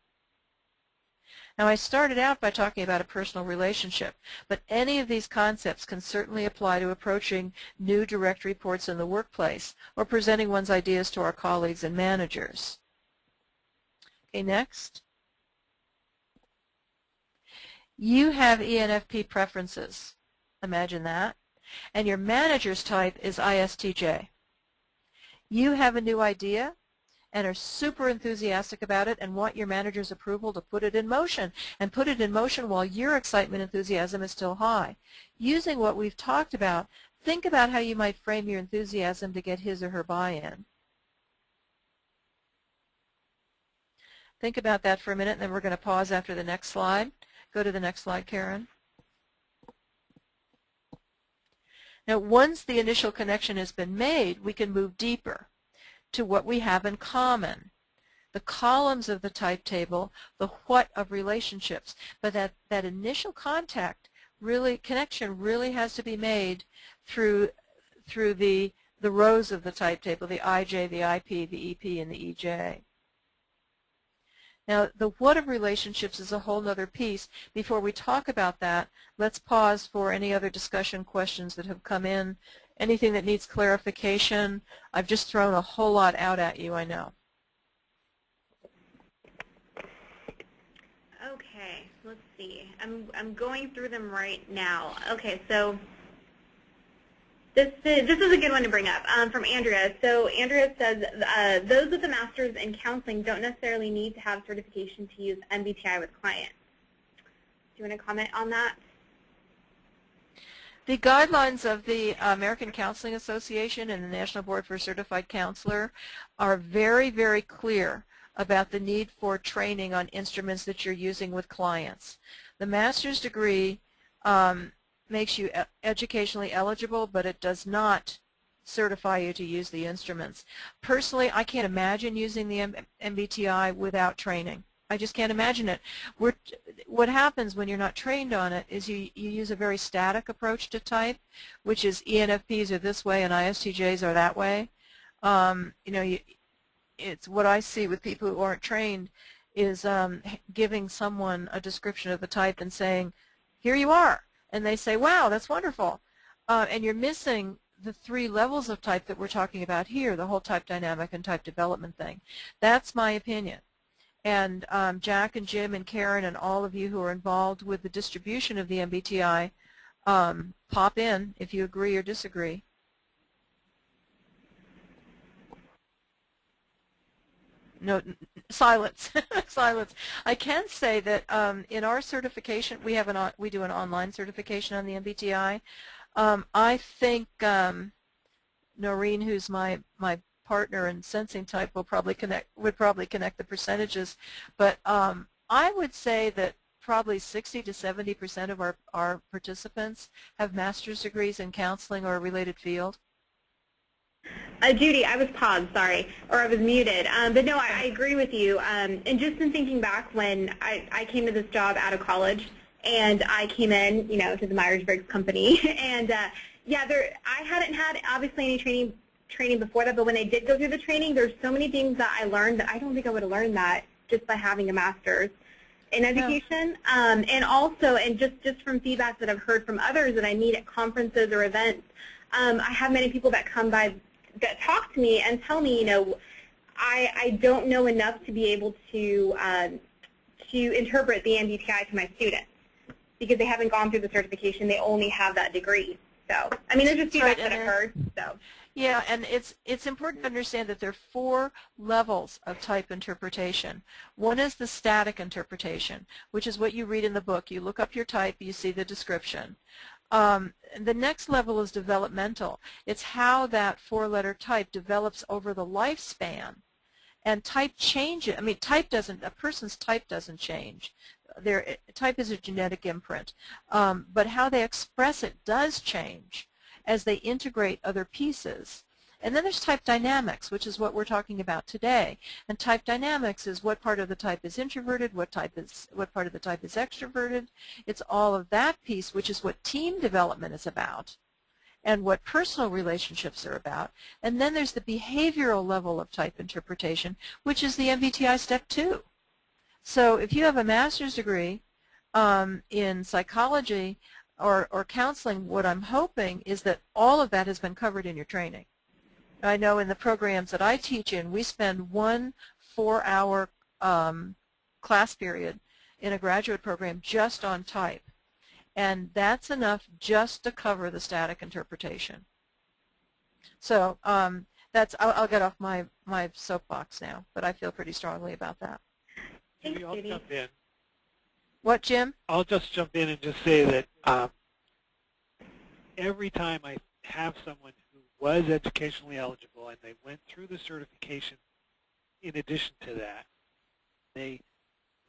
Now, I started out by talking about a personal relationship, but any of these concepts can certainly apply to approaching new direct reports in the workplace or presenting one's ideas to our colleagues and managers. Okay, next. You have ENFP preferences. Imagine that. And your manager's type is ISTJ. You have a new idea and are super enthusiastic about it and want your manager's approval to put it in motion, and put it in motion while your excitement and enthusiasm is still high. Using what we've talked about, think about how you might frame your enthusiasm to get his or her buy-in. Think about that for a minute, and then we're going to pause after the next slide. Go to the next slide, Karen. Now, once the initial connection has been made, we can move deeper to what we have in common. The columns of the type table, the what of relationships. But that initial connection really has to be made through the rows of the type table, the IJ, the IP, the EP, and the EJ. Now, the what of relationships is a whole other piece. Before we talk about that, let's pause for any other discussion questions that have come in. Anything that needs clarification. I've just thrown a whole lot out at you, I know. Okay, let's see. I'm going through them right now. Okay, so this is a good one to bring up from Andrea. So Andrea says those with a master's in counseling don't necessarily need to have certification to use MBTI with clients. Do you want to comment on that? The guidelines of the American Counseling Association and the National Board for a Certified Counselor are very, very clear about the need for training on instruments that you're using with clients. The master's degree makes you educationally eligible, but it does not certify you to use the instruments. Personally, I can't imagine using the MBTI without training. I just can't imagine it. What happens when you're not trained on it is you use a very static approach to type, which is ENFPs are this way and ISTJs are that way. It's what I see with people who aren't trained is giving someone a description of the type and saying, here you are. And they say, wow, that's wonderful. And you're missing the 3 levels of type that we're talking about here, the whole type dynamic and type development thing. That's my opinion. And Jack and Jim and Karen and all of you who are involved with the distribution of the MBTI, pop in if you agree or disagree. No, silence. Silence. I can say that in our certification, we do an online certification on the MBTI. I think Noreen, who's my partner in sensing type, would probably connect the percentages, but I would say that probably 60 to 70% of our participants have master's degrees in counseling or a related field. Judy, I was paused, sorry, or I was muted. But no, I agree with you. And just in thinking back when I came to this job out of college, and I came in, to the Myers-Briggs company, and yeah, I hadn't had obviously any training before that, but when I did go through the training, there's so many things that I learned that I don't think I would have learned that just by having a master's in education. Yeah. And also, and just from feedback that I've heard from others that I meet at conferences or events, I have many people that come by that talk to me and tell me, I don't know enough to be able to interpret the MBTI to my students because they haven't gone through the certification. They only have that degree. So, I mean, there's just feedback that I've heard. So. Yeah, and it's important to understand that there are 4 levels of type interpretation. One is the static interpretation, which is what you read in the book. You look up your type, you see the description. The next level is developmental. It's how that 4-letter type develops over the lifespan. And type changes. I mean, a person's type doesn't change. Their type is a genetic imprint. But how they express it does change as they integrate other pieces. And then there's type dynamics, which is what we're talking about today. And type dynamics is what part of the type is introverted, what part of the type is extroverted. It's all of that piece, which is what team development is about and what personal relationships are about. And then there's the behavioral level of type interpretation, which is the MBTI step 2. So if you have a master's degree in psychology or counseling, what I'm hoping is that all of that has been covered in your training. I know in the programs that I teach in, we spend 1 4-hour class period in a graduate program just on type. And that's enough just to cover the static interpretation. So I'll get off my soapbox now, but I feel pretty strongly about that. Thanks, I'll Judy. jump in. What, Jim? I'll just jump in and just say that every time I have someone who was educationally eligible and they went through the certification, in addition to that, they,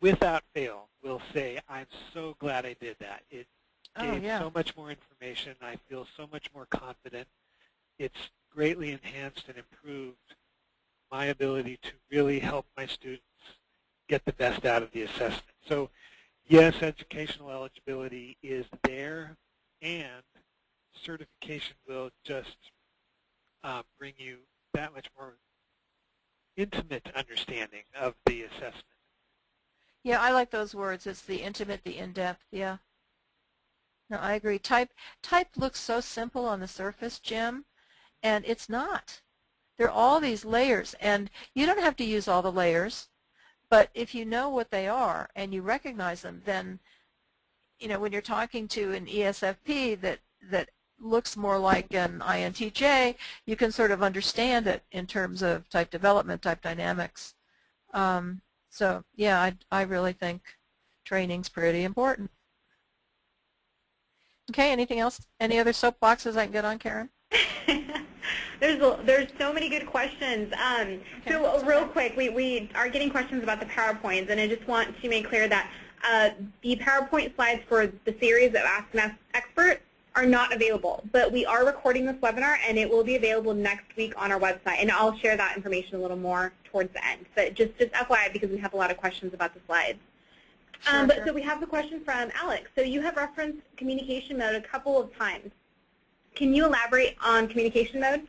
without fail, will say, I'm so glad I did that. It gave so much more information. I feel so much more confident. It's greatly enhanced and improved my ability to really help my students get the best out of the assessment. So yes, educational eligibility is there, and certification will just bring you that much more intimate understanding of the assessment. Yeah, I like those words. It's the intimate, the in-depth, yeah. No, I agree. Type looks so simple on the surface, Jim, and it's not. There are all these layers, and you don't have to use all the layers, but if you know what they are and you recognize them, then, you know, when you're talking to an ESFP that looks more like an INTJ, you can sort of understand it in terms of type development, type dynamics. So, yeah, I really think training's pretty important. Okay, anything else? Any other soapboxes I can get on, Karen? There's so many good questions. So real quick, we are getting questions about the PowerPoints, and I just want to make clear that the PowerPoint slides for the series of Ask an Expert are not available, but we are recording this webinar, and it will be available next week on our website, and I'll share that information a little more towards the end. But just FYI, because we have a lot of questions about the slides. Sure. So we have the question from Alex. So you have referenced communication mode a couple of times. Can you elaborate on communication mode?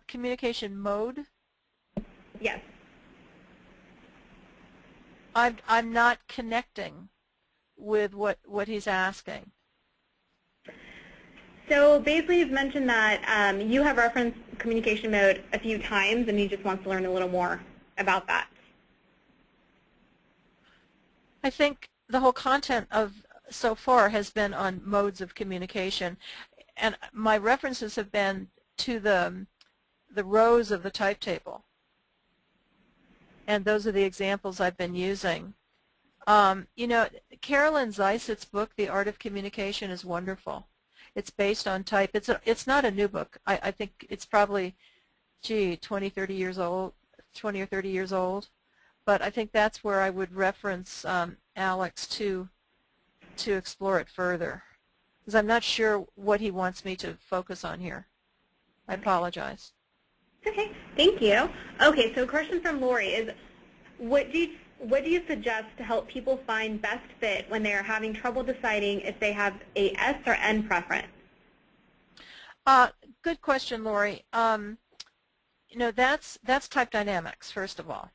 Communication mode? Yes. I'm not connecting with what he's asking. So basically you've mentioned that you have referenced communication mode a few times, and he just wants to learn a little more about that. I think the whole content of so far has been on modes of communication, and my references have been to the rows of the type table, and those are the examples I've been using. You know, Carolyn Zeisit's book, The Art of Communication, is wonderful. It's based on type. It's not a new book. I think it's probably, 20 or 30 years old. But I think that's where I would reference Alex to explore it further, because I'm not sure what he wants me to focus on here. I apologize. Okay, thank you. Okay, so a question from Lori is, what do you suggest to help people find best fit when they are having trouble deciding if they have a S or N preference? Good question, Lori. You know, that's type dynamics, first of all.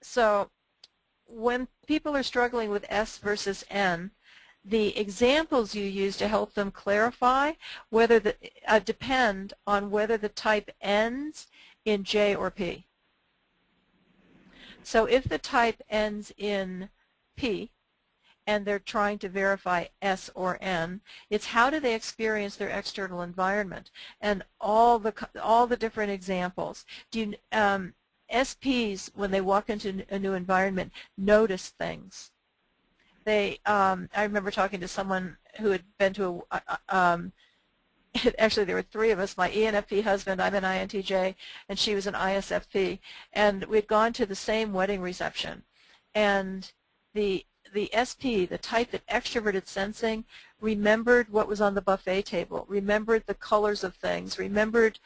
So when people are struggling with S versus N, the examples you use to help them clarify whether depend on whether the type ends in J or P. So if the type ends in P and they're trying to verify S or N, it's how do they experience their external environment, and all the different examples. Do you, SPs, when they walk into a new environment, notice things. They, I remember talking to someone who had been to actually there were three of us, my ENFP husband, I'm an INTJ, and she was an ISFP, and we'd gone to the same wedding reception. And the SP, the type that extroverted sensing, remembered what was on the buffet table, remembered the colors of things, remembered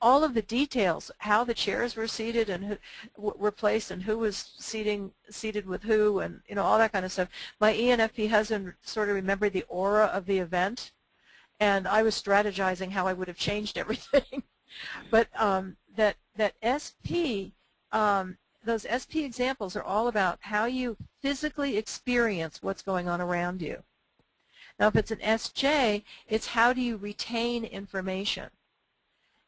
all of the details, how the chairs were seated and who were placed and who was seated with who, and you know, all that kind of stuff. My ENFP husband sort of remembered the aura of the event, and I was strategizing how I would have changed everything. But that SP, those SP examples are all about how you physically experience what's going on around you. Now, if it's an SJ, it's how do you retain information.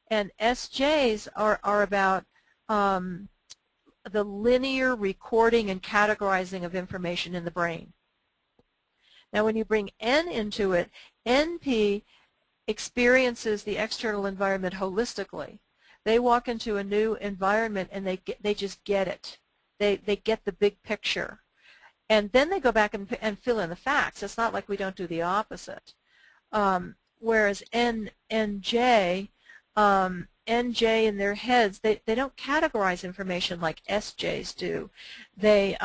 And SJs are about the linear recording and categorizing of information in the brain. Now, when you bring N into it, NP experiences the external environment holistically. They walk into a new environment and they just get it. They get the big picture. And then they go back and fill in the facts. It's not like we don't do the opposite. Whereas NJ in their heads, they don't categorize information like SJs do. They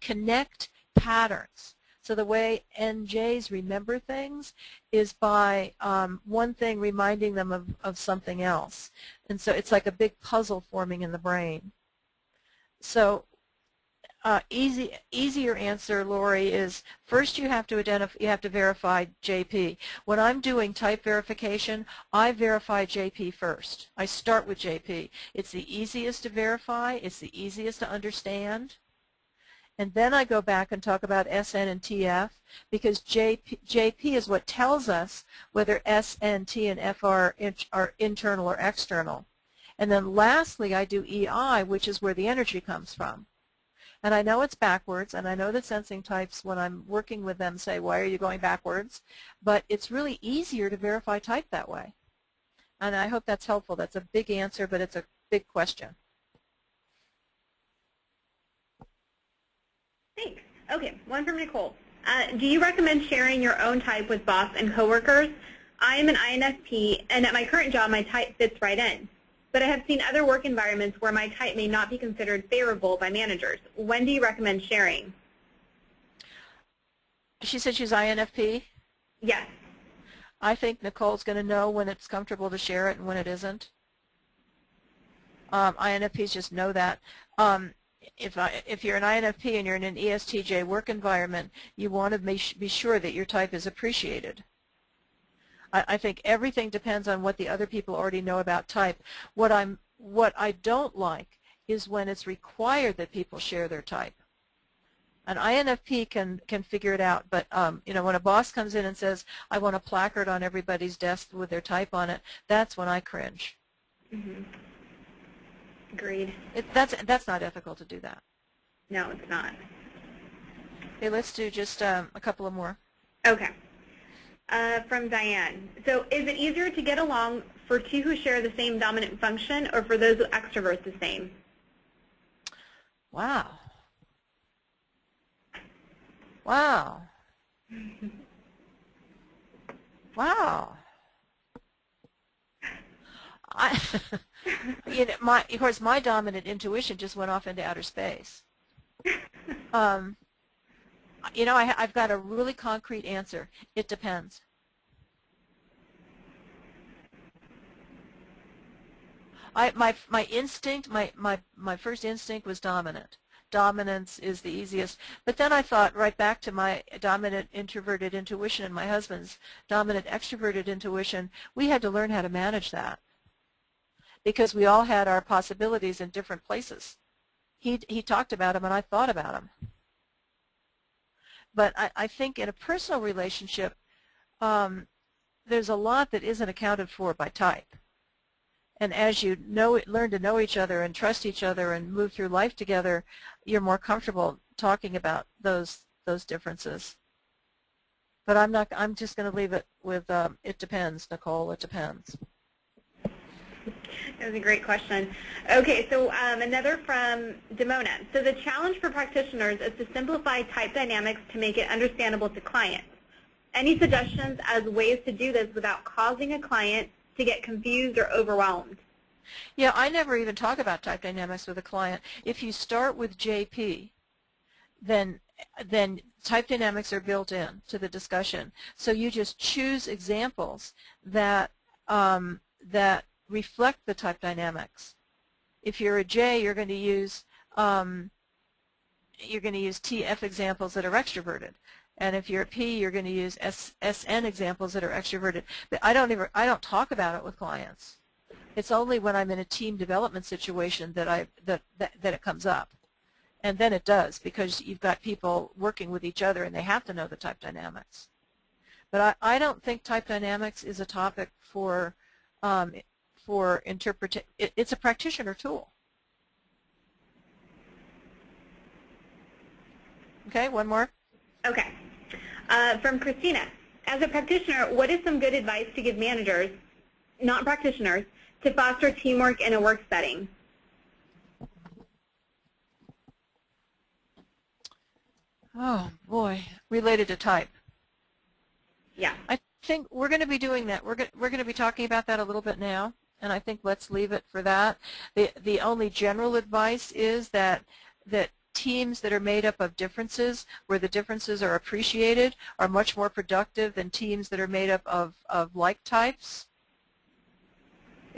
connect patterns. So the way NJs remember things is by one thing reminding them of something else. And so it's like a big puzzle forming in the brain. So easier answer, Lori, is first you have to verify JP. When I'm doing type verification, I verify JP first. I start with JP. It's the easiest to verify. It's the easiest to understand. And then I go back and talk about SN and TF because JP is what tells us whether SN, T, and F are internal or external. And then lastly, I do EI, which is where the energy comes from. And I know it's backwards, and I know that sensing types, when I'm working with them, say, why are you going backwards? But it's really easier to verify type that way. And I hope that's helpful. That's a big answer, but it's a big question. Thanks. Okay, one from Nicole. Do you recommend sharing your own type with boss and coworkers? I am an INFP, and at my current job, my type fits right in. But I have seen other work environments where my type may not be considered favorable by managers. When do you recommend sharing? She said she's INFP? Yes. I think Nicole's going to know when it's comfortable to share it and when it isn't. INFPs just know that. If you're an INFP and you're in an ESTJ work environment, you want to be sure that your type is appreciated. I think everything depends on what the other people already know about type. What I don't like is when it's required that people share their type. An INFP can figure it out, but you know, when a boss comes in and says, "I want a placard on everybody's desk with their type on it," that's when I cringe. Mm-hmm. Agreed. That's not ethical to do that. No, it's not. Okay, let's do just a couple of more. Okay. From Diane. So is it easier to get along for two who share the same dominant function or for those who extrovert the same? Wow. Wow. Wow. You know, of course, my dominant intuition just went off into outer space. You know, I've got a really concrete answer. It depends. My instinct, my first instinct was dominant. Dominance is the easiest. But then I thought right back to my dominant introverted intuition and my husband's dominant extroverted intuition. We had to learn how to manage that because we all had our possibilities in different places. He talked about them and I thought about them. But I think in a personal relationship, there's a lot that isn't accounted for by type. And as you learn to know each other and trust each other and move through life together, you're more comfortable talking about those differences. But I'm just going to leave it with it depends, Nicole. It depends. That was a great question. Okay, so another from Demona. So the challenge for practitioners is to simplify type dynamics to make it understandable to clients. Any suggestions as ways to do this without causing a client to get confused or overwhelmed? Yeah, I never even talk about type dynamics with a client. If you start with JP, then type dynamics are built in to the discussion. So you just choose examples that reflect the type dynamics. If you're a J, you're going to use TF examples that are extroverted, and if you're a P, you're going to use SN examples that are extroverted. But I don't talk about it with clients. It's only when I'm in a team development situation that it comes up. And then it does, because you've got people working with each other and they have to know the type dynamics. But I don't think type dynamics is a topic for interpretation. It's a practitioner tool. Okay, one more. Okay. From Christina. As a practitioner, what is some good advice to give managers, not practitioners, to foster teamwork in a work setting? Oh, boy. Related to type. Yeah. I think we're going to be doing that. We're going to be talking about that a little bit now, and I think let's leave it for that. The only general advice is that teams that are made up of differences, where the differences are appreciated, are much more productive than teams that are made up of like types.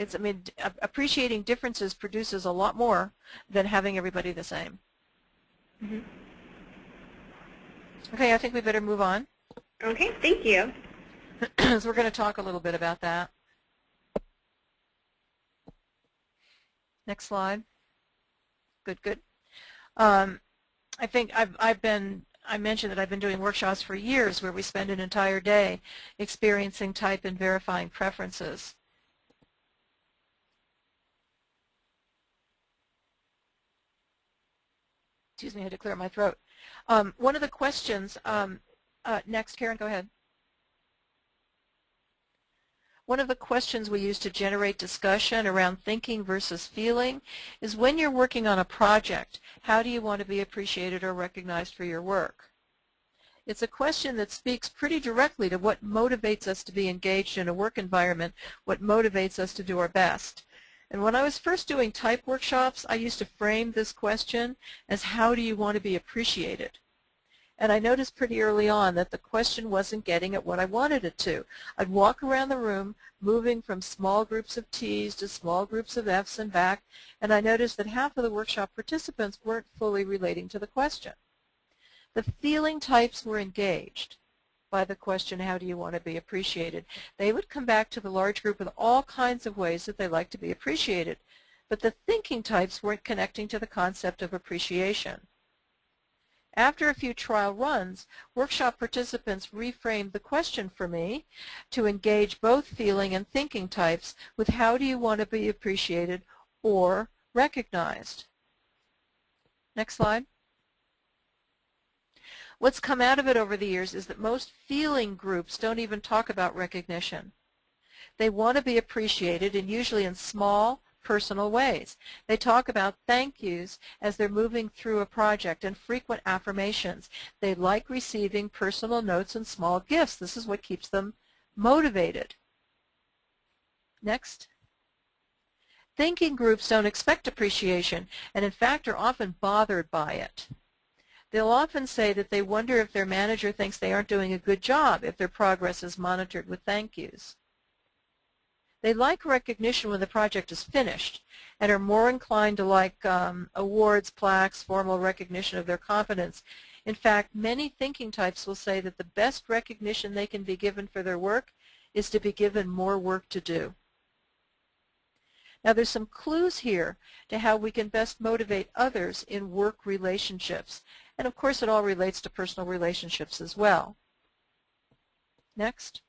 I mean, appreciating differences produces a lot more than having everybody the same. Mm-hmm. Okay, I think we better move on. Okay, thank you. So we're going to talk a little bit about that. Next slide. Good, good. I think I mentioned that I've been doing workshops for years where we spend an entire day experiencing type and verifying preferences. Excuse me, I had to clear my throat. One of the questions, next, Karen, go ahead. One of the questions we use to generate discussion around thinking versus feeling is, when you're working on a project, how do you want to be appreciated or recognized for your work? It's a question that speaks pretty directly to what motivates us to be engaged in a work environment, what motivates us to do our best. And when I was first doing type workshops, I used to frame this question as, how do you want to be appreciated? And I noticed pretty early on that the question wasn't getting at what I wanted it to. I'd walk around the room, moving from small groups of T's to small groups of F's and back, and I noticed that half of the workshop participants weren't fully relating to the question. The feeling types were engaged by the question, how do you want to be appreciated? They would come back to the large group with all kinds of ways that they like to be appreciated, but the thinking types weren't connecting to the concept of appreciation. After a few trial runs, workshop participants reframed the question for me to engage both feeling and thinking types with, how do you want to be appreciated or recognized? Next slide. What's come out of it over the years is that most feeling groups don't even talk about recognition. They want to be appreciated, and usually in small, personal ways. They talk about thank yous as they're moving through a project and frequent affirmations. They like receiving personal notes and small gifts. This is what keeps them motivated. Next. Thinking groups don't expect appreciation, and in fact are often bothered by it. They'll often say that they wonder if their manager thinks they aren't doing a good job if their progress is monitored with thank yous. They like recognition when the project is finished and are more inclined to like awards, plaques, formal recognition of their competence. In fact, many thinking types will say that the best recognition they can be given for their work is to be given more work to do. Now, there's some clues here to how we can best motivate others in work relationships. And of course, it all relates to personal relationships as well. Next.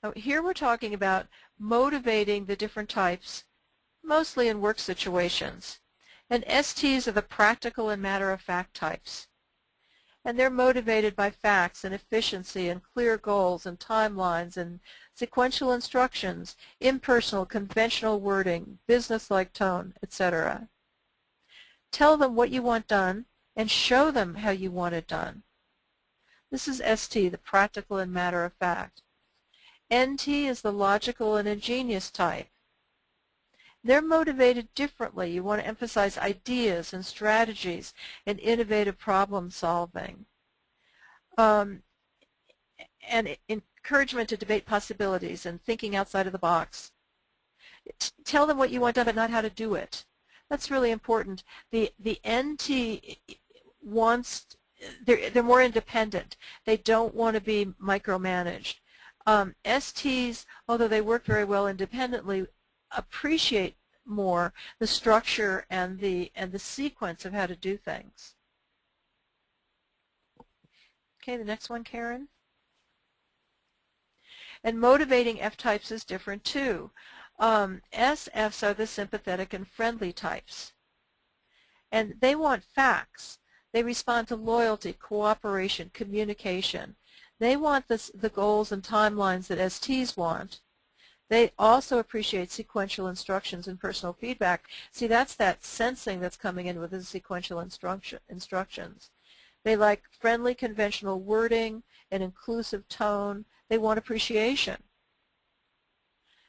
Now, here we're talking about motivating the different types, mostly in work situations. And STs are the practical and matter-of-fact types. And they're motivated by facts and efficiency and clear goals and timelines and sequential instructions, impersonal, conventional wording, business-like tone, etc. Tell them what you want done and show them how you want it done. This is ST, the practical and matter-of-fact. NT is the logical and ingenious type. They're motivated differently. You want to emphasize ideas and strategies and innovative problem solving. And encouragement to debate possibilities and thinking outside of the box. Tell them what you want done but not how to do it. That's really important. The NT wants, they're more independent. They don't want to be micromanaged. STs, although they work very well independently, appreciate more the structure and the sequence of how to do things. Okay, the next one, Karen. And motivating F-types is different too. SFs are the sympathetic and friendly types. And they want facts. They respond to loyalty, cooperation, communication. They want the goals and timelines that STs want. They also appreciate sequential instructions and personal feedback. See, that's that sensing that's coming in with the sequential instructions. They like friendly, conventional wording, an inclusive tone. They want appreciation.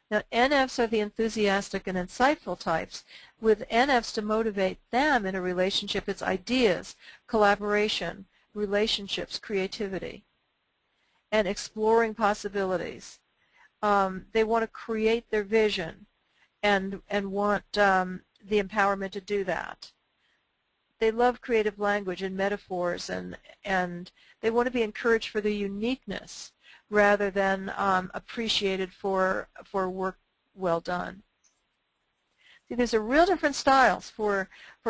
Now, NFs are the enthusiastic and insightful types. With NFs, to motivate them in a relationship, it's ideas, collaboration, relationships, creativity, and exploring possibilities. They want to create their vision and want the empowerment to do that. They love creative language and metaphors, and they want to be encouraged for their uniqueness rather than appreciated for work well done. See, there's a real different styles for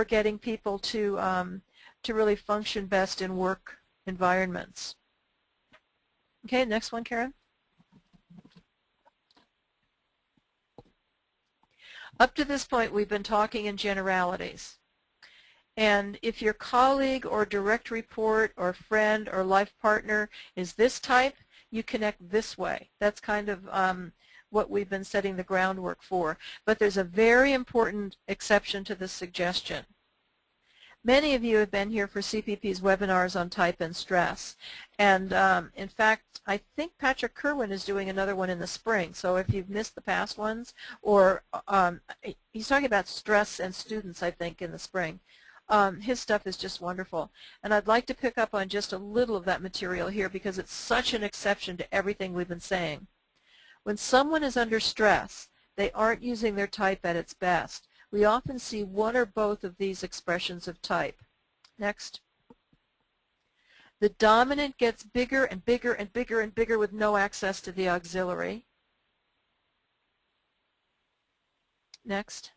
getting people to really function best in work environments. Okay, next one, Karen. Up to this point, we've been talking in generalities. And if your colleague or direct report or friend or life partner is this type, you connect this way. That's kind of what we've been setting the groundwork for. But there's a very important exception to this suggestion. Many of you have been here for CPP's webinars on type and stress. And in fact, I think Patrick Kerwin is doing another one in the spring. So if you've missed the past ones, or he's talking about stress and students, I think, in the spring. His stuff is just wonderful. And I'd like to pick up on just a little of that material here because it's such an exception to everything we've been saying. When someone is under stress, they aren't using their type at its best. We often see one or both of these expressions of type. Next. The dominant gets bigger and bigger and bigger and bigger with no access to the auxiliary. Next.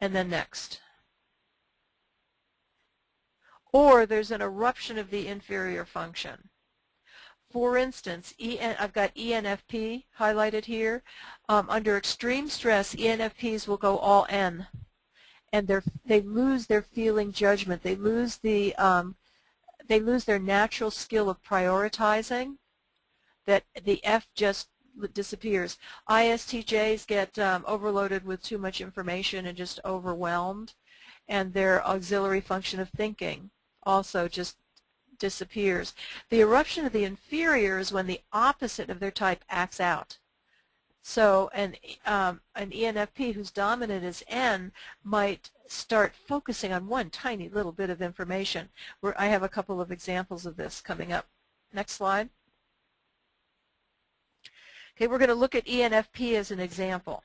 And then next. Or there's an eruption of the inferior function. For instance, I've got ENFP highlighted here. Under extreme stress, ENFPs will go all N, and they lose their feeling judgment. They lose their natural skill of prioritizing. That the F just disappears. ISTJs get overloaded with too much information and just overwhelmed, and their auxiliary function of thinking also just disappears. The eruption of the inferior is when the opposite of their type acts out. So an ENFP whose dominant is N might start focusing on one tiny little bit of information. Where I have a couple of examples of this coming up. Next slide. Okay, we're going to look at ENFP as an example.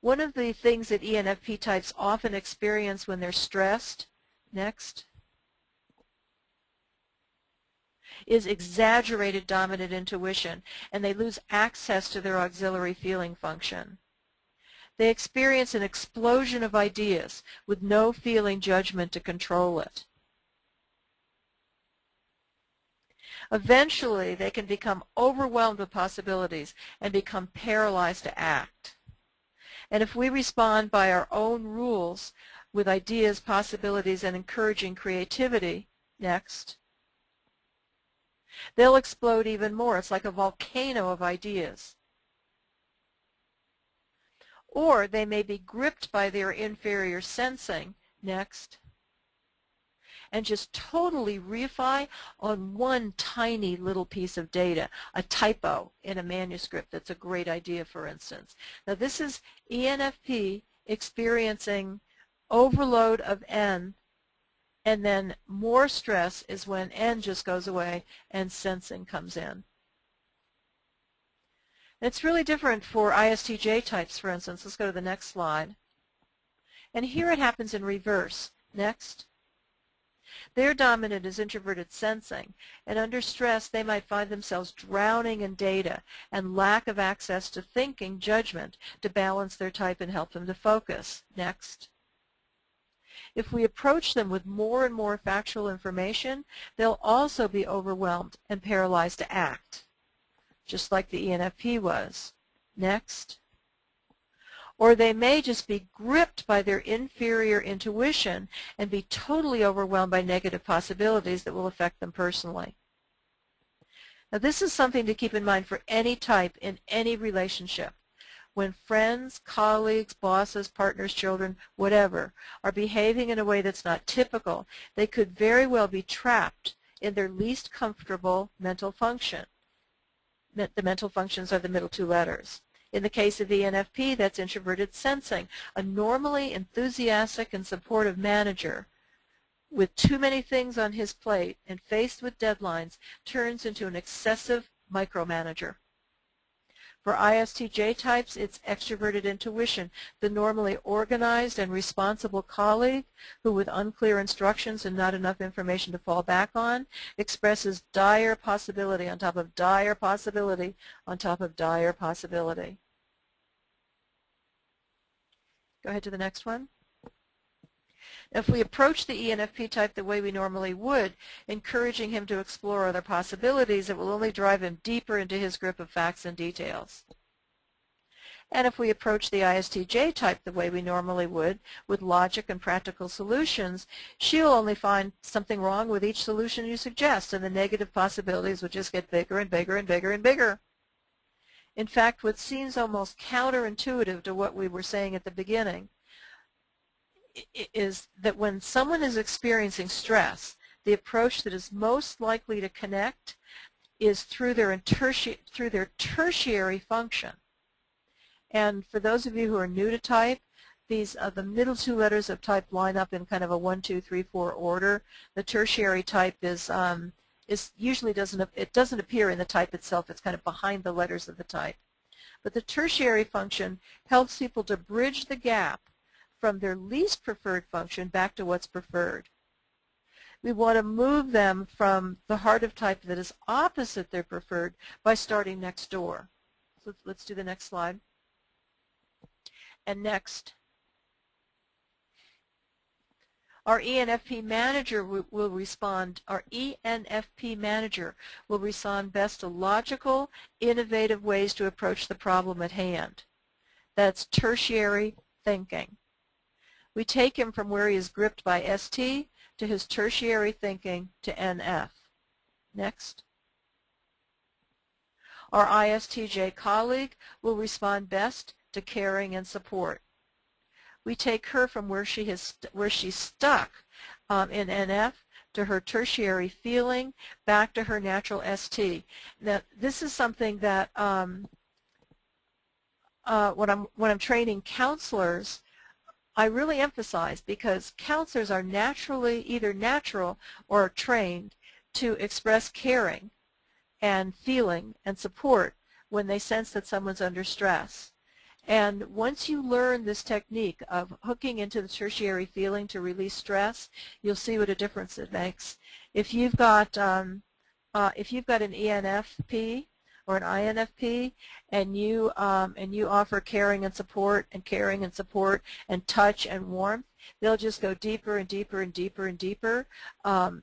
One of the things that ENFP types often experience when they're stressed, next, is exaggerated dominant intuition, and they lose access to their auxiliary feeling function. They experience an explosion of ideas with no feeling judgment to control it. Eventually, they can become overwhelmed with possibilities and become paralyzed to act. And if we respond by our own rules with ideas, possibilities, and encouraging creativity, next, they'll explode even more. It's like a volcano of ideas. Or they may be gripped by their inferior sensing, next, and just totally reify on one tiny little piece of data, a typo in a manuscript that's a great idea, for instance. Now this is ENFP experiencing overload of N, and then more stress is when N just goes away and sensing comes in. It's really different for ISTJ types, for instance. Let's go to the next slide. And here it happens in reverse. Next. Their dominant is introverted sensing, and under stress they might find themselves drowning in data and lack of access to thinking judgment to balance their type and help them to focus. Next. If we approach them with more and more factual information, they'll also be overwhelmed and paralyzed to act, just like the ENFP was. Next. Or they may just be gripped by their inferior intuition and be totally overwhelmed by negative possibilities that will affect them personally. Now, this is something to keep in mind for any type in any relationship. When friends, colleagues, bosses, partners, children, whatever, are behaving in a way that's not typical, they could very well be trapped in their least comfortable mental function. The mental functions are the middle two letters. In the case of ENFP, that's introverted sensing. A normally enthusiastic and supportive manager with too many things on his plate and faced with deadlines turns into an excessive micromanager. For ISTJ types, it's extroverted intuition, the normally organized and responsible colleague who, with unclear instructions and not enough information to fall back on, expresses dire possibility on top of dire possibility on top of dire possibility. Go ahead to the next one. If we approach the ENFP type the way we normally would, encouraging him to explore other possibilities, it will only drive him deeper into his grip of facts and details. And if we approach the ISTJ type the way we normally would, with logic and practical solutions, she'll only find something wrong with each solution you suggest, and the negative possibilities will just get bigger and bigger and bigger and bigger. In fact, what seems almost counterintuitive to what we were saying at the beginning is that when someone is experiencing stress, the approach that is most likely to connect is through their tertiary function. And for those of you who are new to type, these the middle two letters of type line up in kind of a 1, 2, 3, 4 order. The tertiary type is usually doesn't appear in the type itself. It's kind of behind the letters of the type. But the tertiary function helps people to bridge the gap from their least preferred function back to what's preferred. We want to move them from the heart of type that is opposite their preferred by starting next door. So let's do the next slide. And next, our ENFP manager will respond, our ENFP manager will respond best to logical, innovative ways to approach the problem at hand. That's tertiary thinking. We take him from where he is gripped by ST to his tertiary thinking to NF. Next. Our ISTJ colleague will respond best to caring and support. We take her from where she's stuck in NF to her tertiary feeling, back to her natural ST. Now, this is something that when I'm training counselors, I really emphasize, because counselors are naturally either natural or trained to express caring and feeling and support when they sense that someone's under stress. And once you learn this technique of hooking into the tertiary feeling to release stress, you'll see what a difference it makes. If you've got an ENFP or an INFP, and you offer caring and support and touch and warmth, they'll just go deeper and deeper and deeper and deeper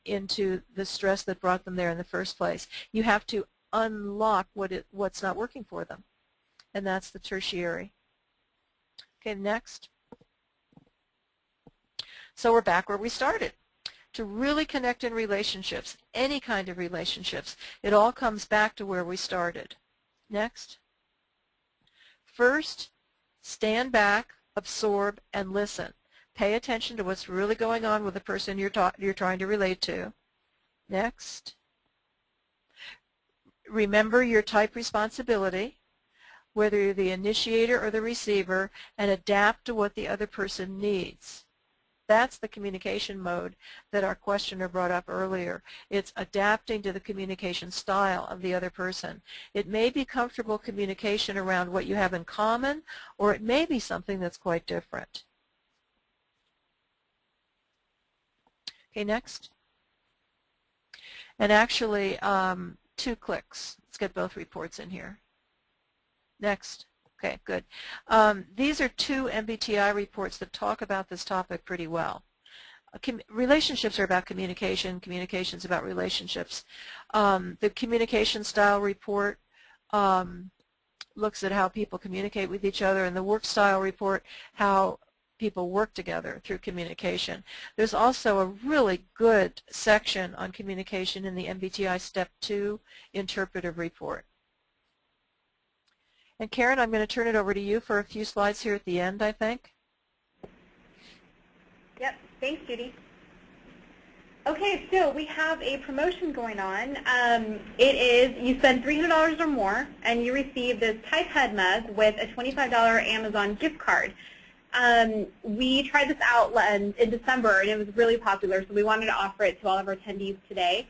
into the stress that brought them there in the first place. You have to unlock what's not working for them, and that's the tertiary. Okay, next. So we're back where we started. To really connect in relationships, any kind of relationships, it all comes back to where we started. Next. First, stand back, absorb, and listen. Pay attention to what's really going on with the person you're trying to relate to. Next. Remember your type responsibility, whether you're the initiator or the receiver, and adapt to what the other person needs. That's the communication mode that our questioner brought up earlier. It's adapting to the communication style of the other person. It may be comfortable communication around what you have in common, or it may be something that's quite different. Okay, next. And actually, 2 clicks. Let's get both reports in here. Next. Okay, good. These are 2 MBTI reports that talk about this topic pretty well. Relationships are about communication. Communication is about relationships. The communication style report looks at how people communicate with each other, and the work style report, how people work together through communication. There's also a really good section on communication in the MBTI Step 2 interpretive report. And Karen, I'm going to turn it over to you for a few slides here at the end, I think. Yep, thanks, Judy. Okay, so we have a promotion going on. It is, you spend $300 or more, and you receive this Type Head mug with a $25 Amazon gift card. We tried this out in December, and it was really popular, so we wanted to offer it to all of our attendees today.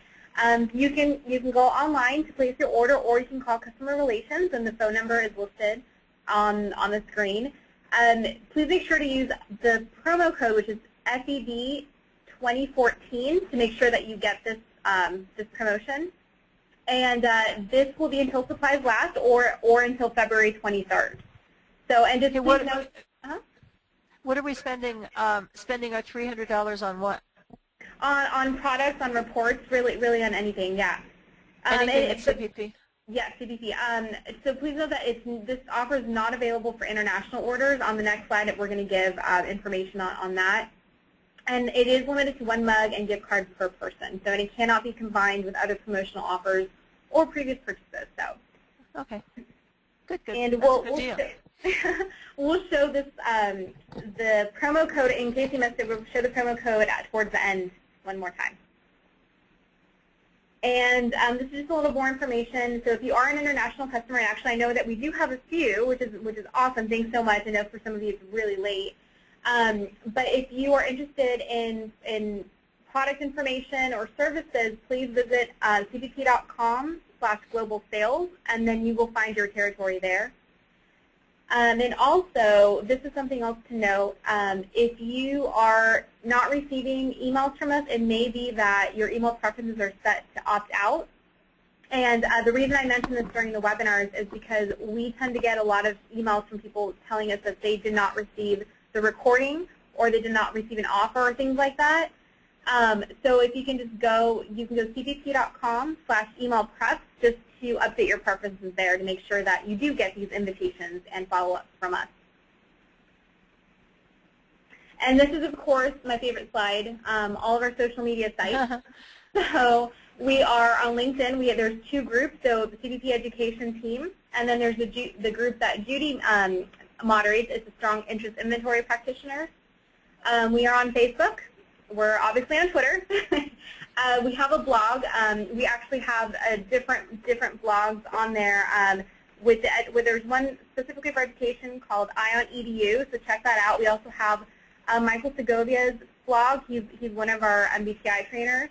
You can go online to place your order, or you can call customer relations, and the phone number is listed on the screen. Please make sure to use the promo code, which is FED 2014, to make sure that you get this this promotion. And this will be until supplies last, or until February 23rd. So, and just please note. What are we spending? Spending our $300 on what? On products, on reports, really on anything, yeah. Anything at CPP? Yeah, CPP. So please know that this offer is not available for international orders. On the next slide, we're going to give information on that. And it is limited to 1 mug and gift card per person. So it cannot be combined with other promotional offers or previous purchases. So. Okay. Good. And we'll show this the promo code in case you missed it. We'll show the promo code towards the end one more time. And this is just a little more information. So if you are an international customer, and actually I know that we do have a few, which is awesome. Thanks so much. I know for some of you it's really late. But if you are interested in product information or services, please visit cpp.com/global sales, and then you will find your territory there. And also, this is something else to note. If you are not receiving emails from us, it may be that your email preferences are set to opt out. And the reason I mentioned this during the webinars is because we tend to get a lot of emails from people telling us that they did not receive the recording, or they did not receive an offer, or things like that. So if you can just go, you can go cpp.com/email-prep just to update your preferences there to make sure that you do get these invitations and follow-ups from us. And this is, of course, my favorite slide, all of our social media sites. So we are on LinkedIn. There's 2 groups, so the CPP Education team, and then there's the group that Judy moderates. It's a Strong Interest Inventory Practitioners. We are on Facebook. We're obviously on Twitter. We have a blog. We actually have different blogs on there. There's one specifically for education called Eye on EDU, so check that out. We also have Michael Segovia's blog. He's one of our MBTI trainers.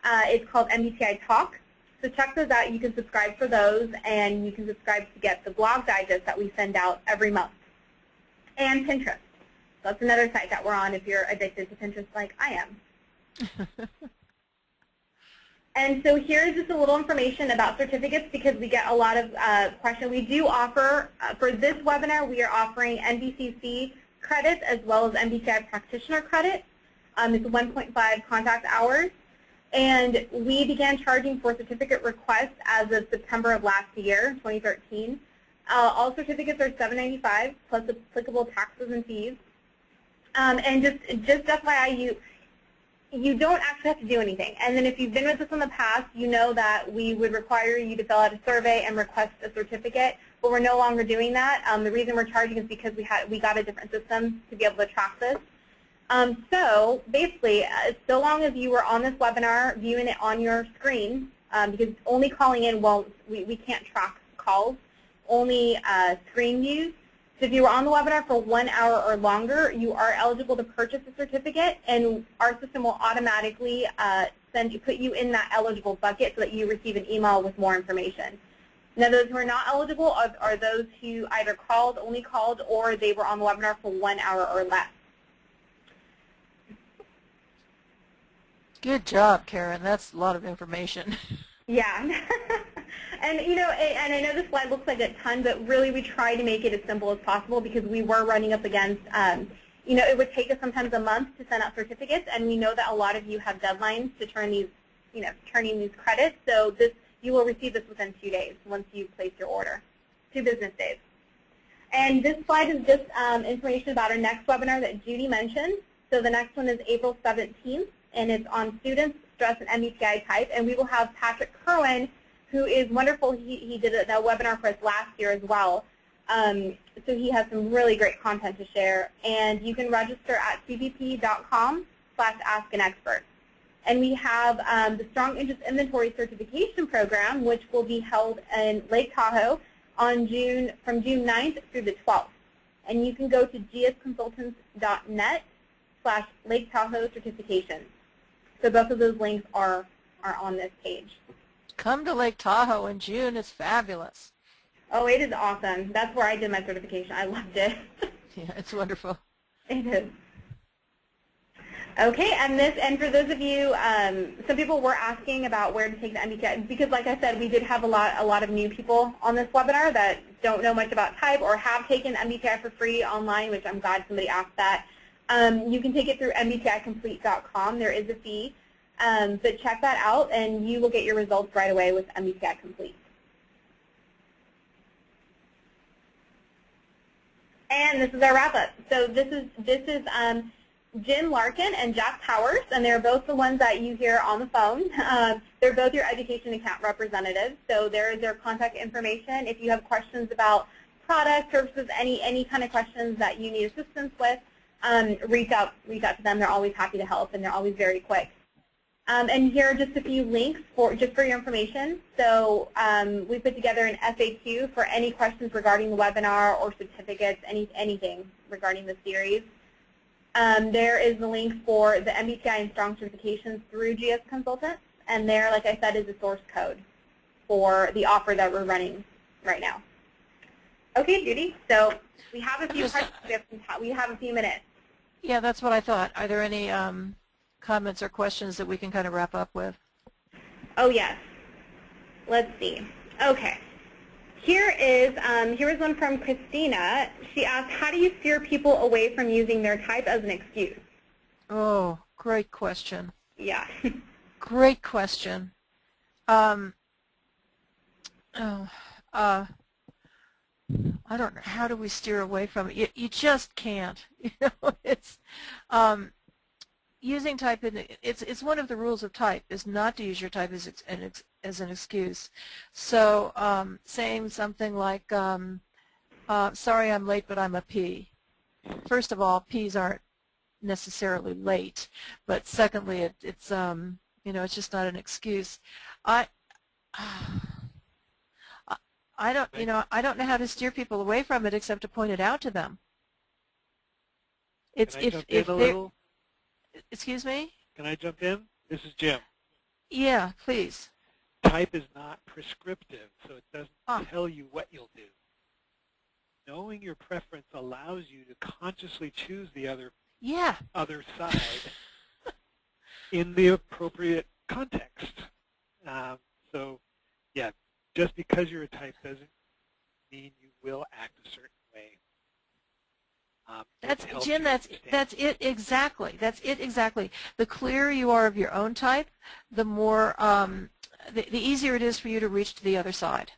It's called MBTI Talk. So check those out. You can subscribe for those, and you can subscribe to get the blog digest that we send out every month. And Pinterest. That's another site that we're on if you're addicted to Pinterest like I am. And so here's just a little information about certificates, because we get a lot of questions. We do offer, for this webinar, we are offering NBCC credits as well as MBTI practitioner credit. It's 1.5 contact hours. And we began charging for certificate requests as of September of last year, 2013. All certificates are $7.95 plus applicable taxes and fees. And just FYI, you don't actually have to do anything. And then if you've been with us in the past, you know that we would require you to fill out a survey and request a certificate, but we're no longer doing that. The reason we're charging is because we got a different system to be able to track this. So basically, so long as you were on this webinar viewing it on your screen, because only calling in we can't track calls, only screen views. So if you were on the webinar for 1 hour or longer, you are eligible to purchase a certificate, and our system will automatically put you in that eligible bucket so that you receive an email with more information. Now, those who are not eligible are those who either only called, or they were on the webinar for 1 hour or less. Good job, Karen. That's a lot of information. Yeah. And and I know this slide looks like a ton, but really we try to make it as simple as possible because we were running up against, it would take us sometimes a month to send out certificates, and we know that a lot of you have deadlines to turn these, turning these credits. So you will receive this within 2 days once you place your order, 2 business days. And this slide is just information about our next webinar that Judy mentioned. So the next one is April 17th, and it's on students, stress, and MBTI type. And we will have Patrick Kerwin, who is wonderful. He did a webinar for us last year as well. So he has some really great content to share. And you can register at cbp.com/askanexpert. And we have the Strong Interest Inventory Certification Program, which will be held in Lake Tahoe from June 9th through the 12th. And you can go to gsconsultants.net/Lake Tahoe certification. So both of those links are on this page. Come to Lake Tahoe in June. It's fabulous. Oh, it is awesome. That's where I did my certification. I loved it. Yeah, it's wonderful. It is. Okay, and for those of you, some people were asking about where to take the MBTI, because like I said, we did have a lot of new people on this webinar that don't know much about type or have taken MBTI for free online, which I'm glad somebody asked that. You can take it through mbticomplete.com. There is a fee. But check that out, and you will get your results right away with MBTI Complete. And this is our wrap-up. So this is Jim Larkin and Jack Powers, and they're both the ones that you hear on the phone. They're both your education account representatives. So there is their contact information. If you have questions about products, services, any kind of questions that you need assistance with, reach out to them. They're always happy to help, and they're always very quick. And here are just a few links for your information. So we put together an FAQ for any questions regarding the webinar or certificates, anything regarding the series. There is the link for the MBTI and Strong certifications through GS Consultants. And there, like I said, is the source code for the offer that we're running right now. Okay, Judy. So we have a few questions. We have a few minutes. Yeah, that's what I thought. Are there any comments or questions that we can kind of wrap up with? Oh, yes. Let's see. Okay. Here is one from Christina. She asked, how do you steer people away from using their type as an excuse? Oh, great question. Yeah. Great question. I don't know. How do we steer away from it? You just can't. It's using type. It's one of the rules of type is not to use your type as an excuse. So saying something like, "Sorry, I'm late, but I'm a P." First of all, P's aren't necessarily late, but secondly, it's it's just not an excuse. I don't know how to steer people away from it except to point it out to them. It's Can I jump in a little? Excuse me? Can I jump in? This is Jim. Yeah, please. Type is not prescriptive, so it doesn't tell you what you'll do. Knowing your preference allows you to consciously choose the other side in the appropriate context. So, yeah, just because you're a type doesn't mean you will act a certain way. Jim, that's it exactly. That's it exactly. The clearer you are of your own type, the more the easier it is for you to reach to the other side.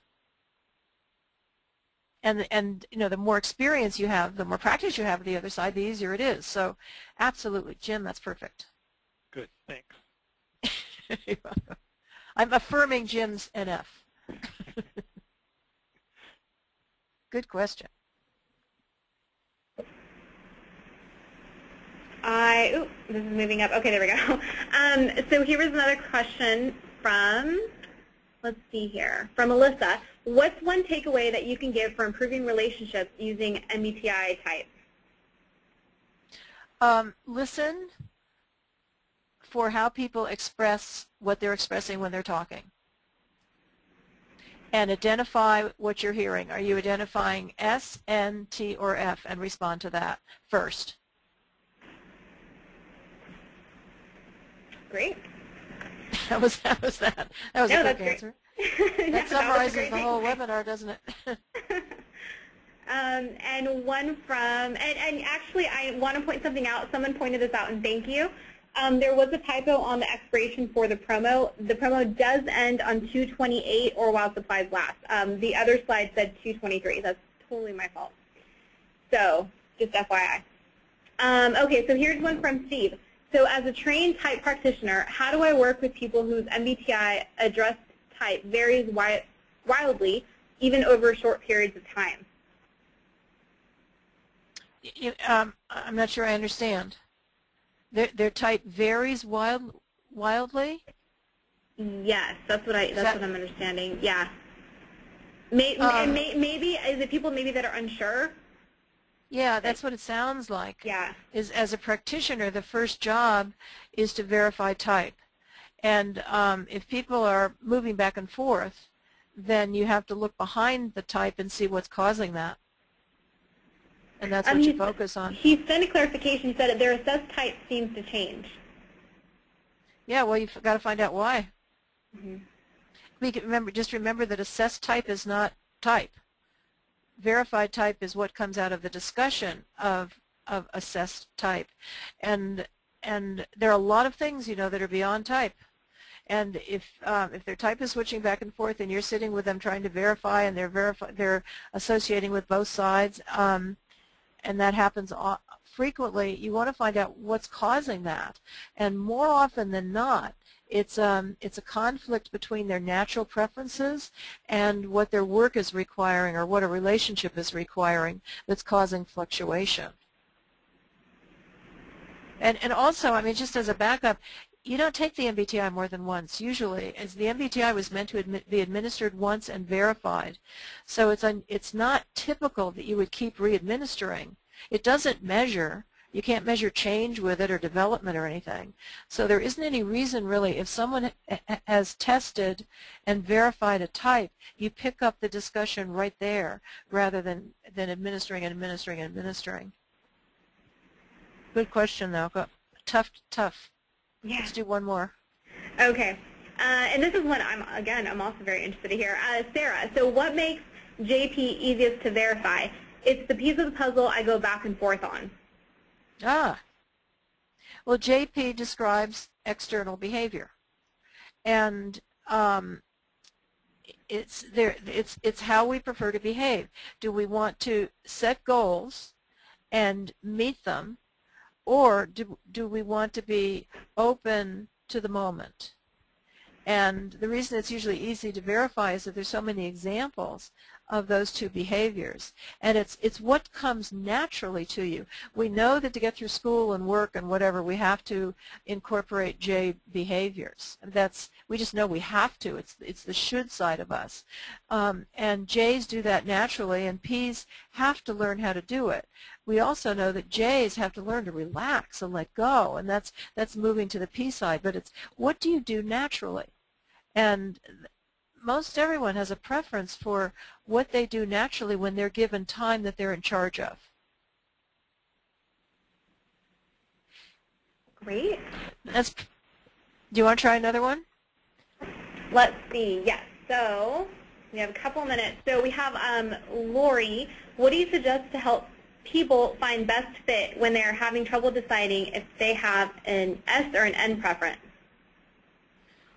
And the more experience you have, the more practice you have of the other side, the easier it is. So, absolutely, Jim, that's perfect. Good, thanks. You're welcome. I'm affirming Jim's NF. Good question. This is moving up. Okay, there we go. So here was another question from, let's see here, from Melissa. What's one takeaway that you can give for improving relationships using MBTI type? Listen for how people express what they're expressing when they're talking. And identify what you're hearing. Are you identifying S, N, T, or F, and respond to that first. Great. That was that. That was No, a that's quick great. answer. Yeah, That summarizes the thing. whole webinar, doesn't it? And one from, and actually I want to point something out. Someone pointed this out, and thank you. There was a typo on the expiration for the promo. The promo does end on 2/28 or while supplies last. The other slide said 2/23. That's totally my fault. So just FYI. Okay, so here's one from Steve. So as a trained type practitioner, how do I work with people whose MBTI address type varies wildly, even over short periods of time? I'm not sure I understand. Their type varies wildly? Yes, that's what I'm understanding. Yeah. Maybe is it people maybe that are unsure? Yeah, that's what it sounds like. Yeah. Is as a practitioner, the first job is to verify type. And if people are moving back and forth, then you have to look behind the type and see what's causing that. And that's what you focus on. He sent a clarification. He said that their assessed type seems to change. Yeah, well, you've got to find out why. Mm-hmm. We can just remember that assessed type is not type. Verified type is what comes out of the discussion of assessed type. And there are a lot of things, that are beyond type. And if their type is switching back and forth and you're sitting with them trying to verify and they're associating with both sides, and that happens frequently, you want to find out what's causing that. And more often than not, it's a conflict between their natural preferences and what their work is requiring or what a relationship is requiring that's causing fluctuation. And also, just as a backup, you don't take the MBTI more than once. Usually, as the MBTI was meant to be administered once and verified, so it's not typical that you would keep re-administering. It doesn't measure. You can't measure change with it or development or anything. So there isn't any reason really, if someone has tested and verified a type, you pick up the discussion right there rather than administering and administering and administering. Good question, though. Tough. Yeah. Let's do one more. Okay. And this is one I'm also very interested to hear. Sarah, so what makes JP easiest to verify? It's the piece of the puzzle I go back and forth on. Well, JP describes external behavior, and it's how we prefer to behave. Do we want to set goals and meet them, or do we want to be open to the moment? And the reason it's usually easy to verify is that there's so many examples of those two behaviors. And it's what comes naturally to you. We know that to get through school and work and whatever, we have to incorporate J behaviors. We just know we have to. It's the should side of us. And J's do that naturally, and P's have to learn how to do it. We also know that J's have to learn to relax and let go, and that's moving to the P side. But it's what do you do naturally? And most everyone has a preference for what they do naturally when they're given time that they're in charge of. Great. Do you want to try another one? Let's see. Yes. So we have a couple minutes. So we have Lori. What do you suggest to help people find best fit when they're having trouble deciding if they have an S or an N preference?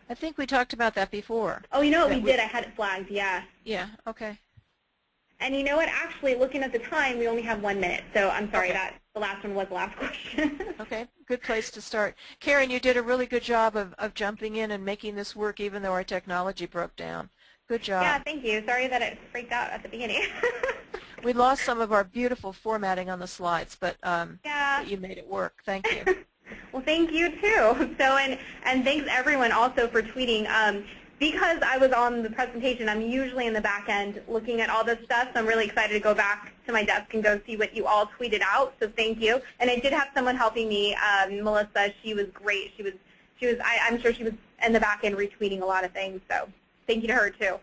I think we talked about that before. Oh, you know what we did? I had it flagged, yeah. Yeah, okay. And you know what? Actually, looking at the time, we only have 1 minute. So I'm sorry, Okay. that the last one was the last question. Okay, good place to start. Karen, you did a really good job of jumping in and making this work even though our technology broke down. Good job. Yeah, thank you. Sorry that it freaked out at the beginning. We lost some of our beautiful formatting on the slides, but Yeah. you made it work. Thank you. Well, thank you too. So, and thanks everyone also for tweeting. Because I was on the presentation, I'm usually in the back end looking at all this stuff. So I'm really excited to go back to my desk and go see what you all tweeted out. So thank you. And I did have someone helping me, Melissa. She was great. I'm sure she was in the back end retweeting a lot of things. So thank you to her too.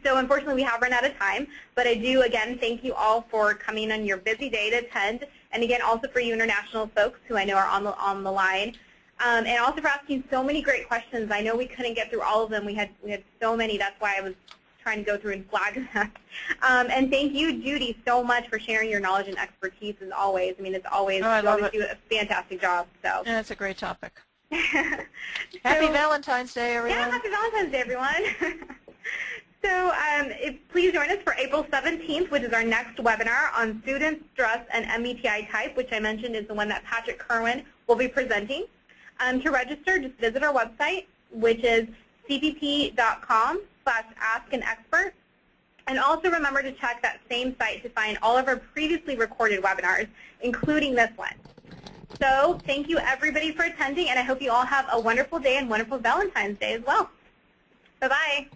So unfortunately, we have run out of time, but I do, again, thank you all for coming on your busy day to attend, and again, also for you international folks who I know are on the line. And also for asking so many great questions. I know we couldn't get through all of them. We had so many. That's why I was trying to go through and flag them. And thank you, Judy, so much for sharing your knowledge and expertise as always. I mean, it's always, you always do a fantastic job. So. Yeah, it's a great topic. Happy Valentine's Day, everyone. Yeah, happy Valentine's Day, everyone. So please join us for April 17th, which is our next webinar on student stress and MBTI type, which I mentioned is the one that Patrick Kerwin will be presenting. To register, just visit our website, which is cpp.com/askanexpert. And also remember to check that same site to find all of our previously recorded webinars, including this one. So thank you, everybody, for attending, and I hope you all have a wonderful day and wonderful Valentine's Day as well. Bye-bye.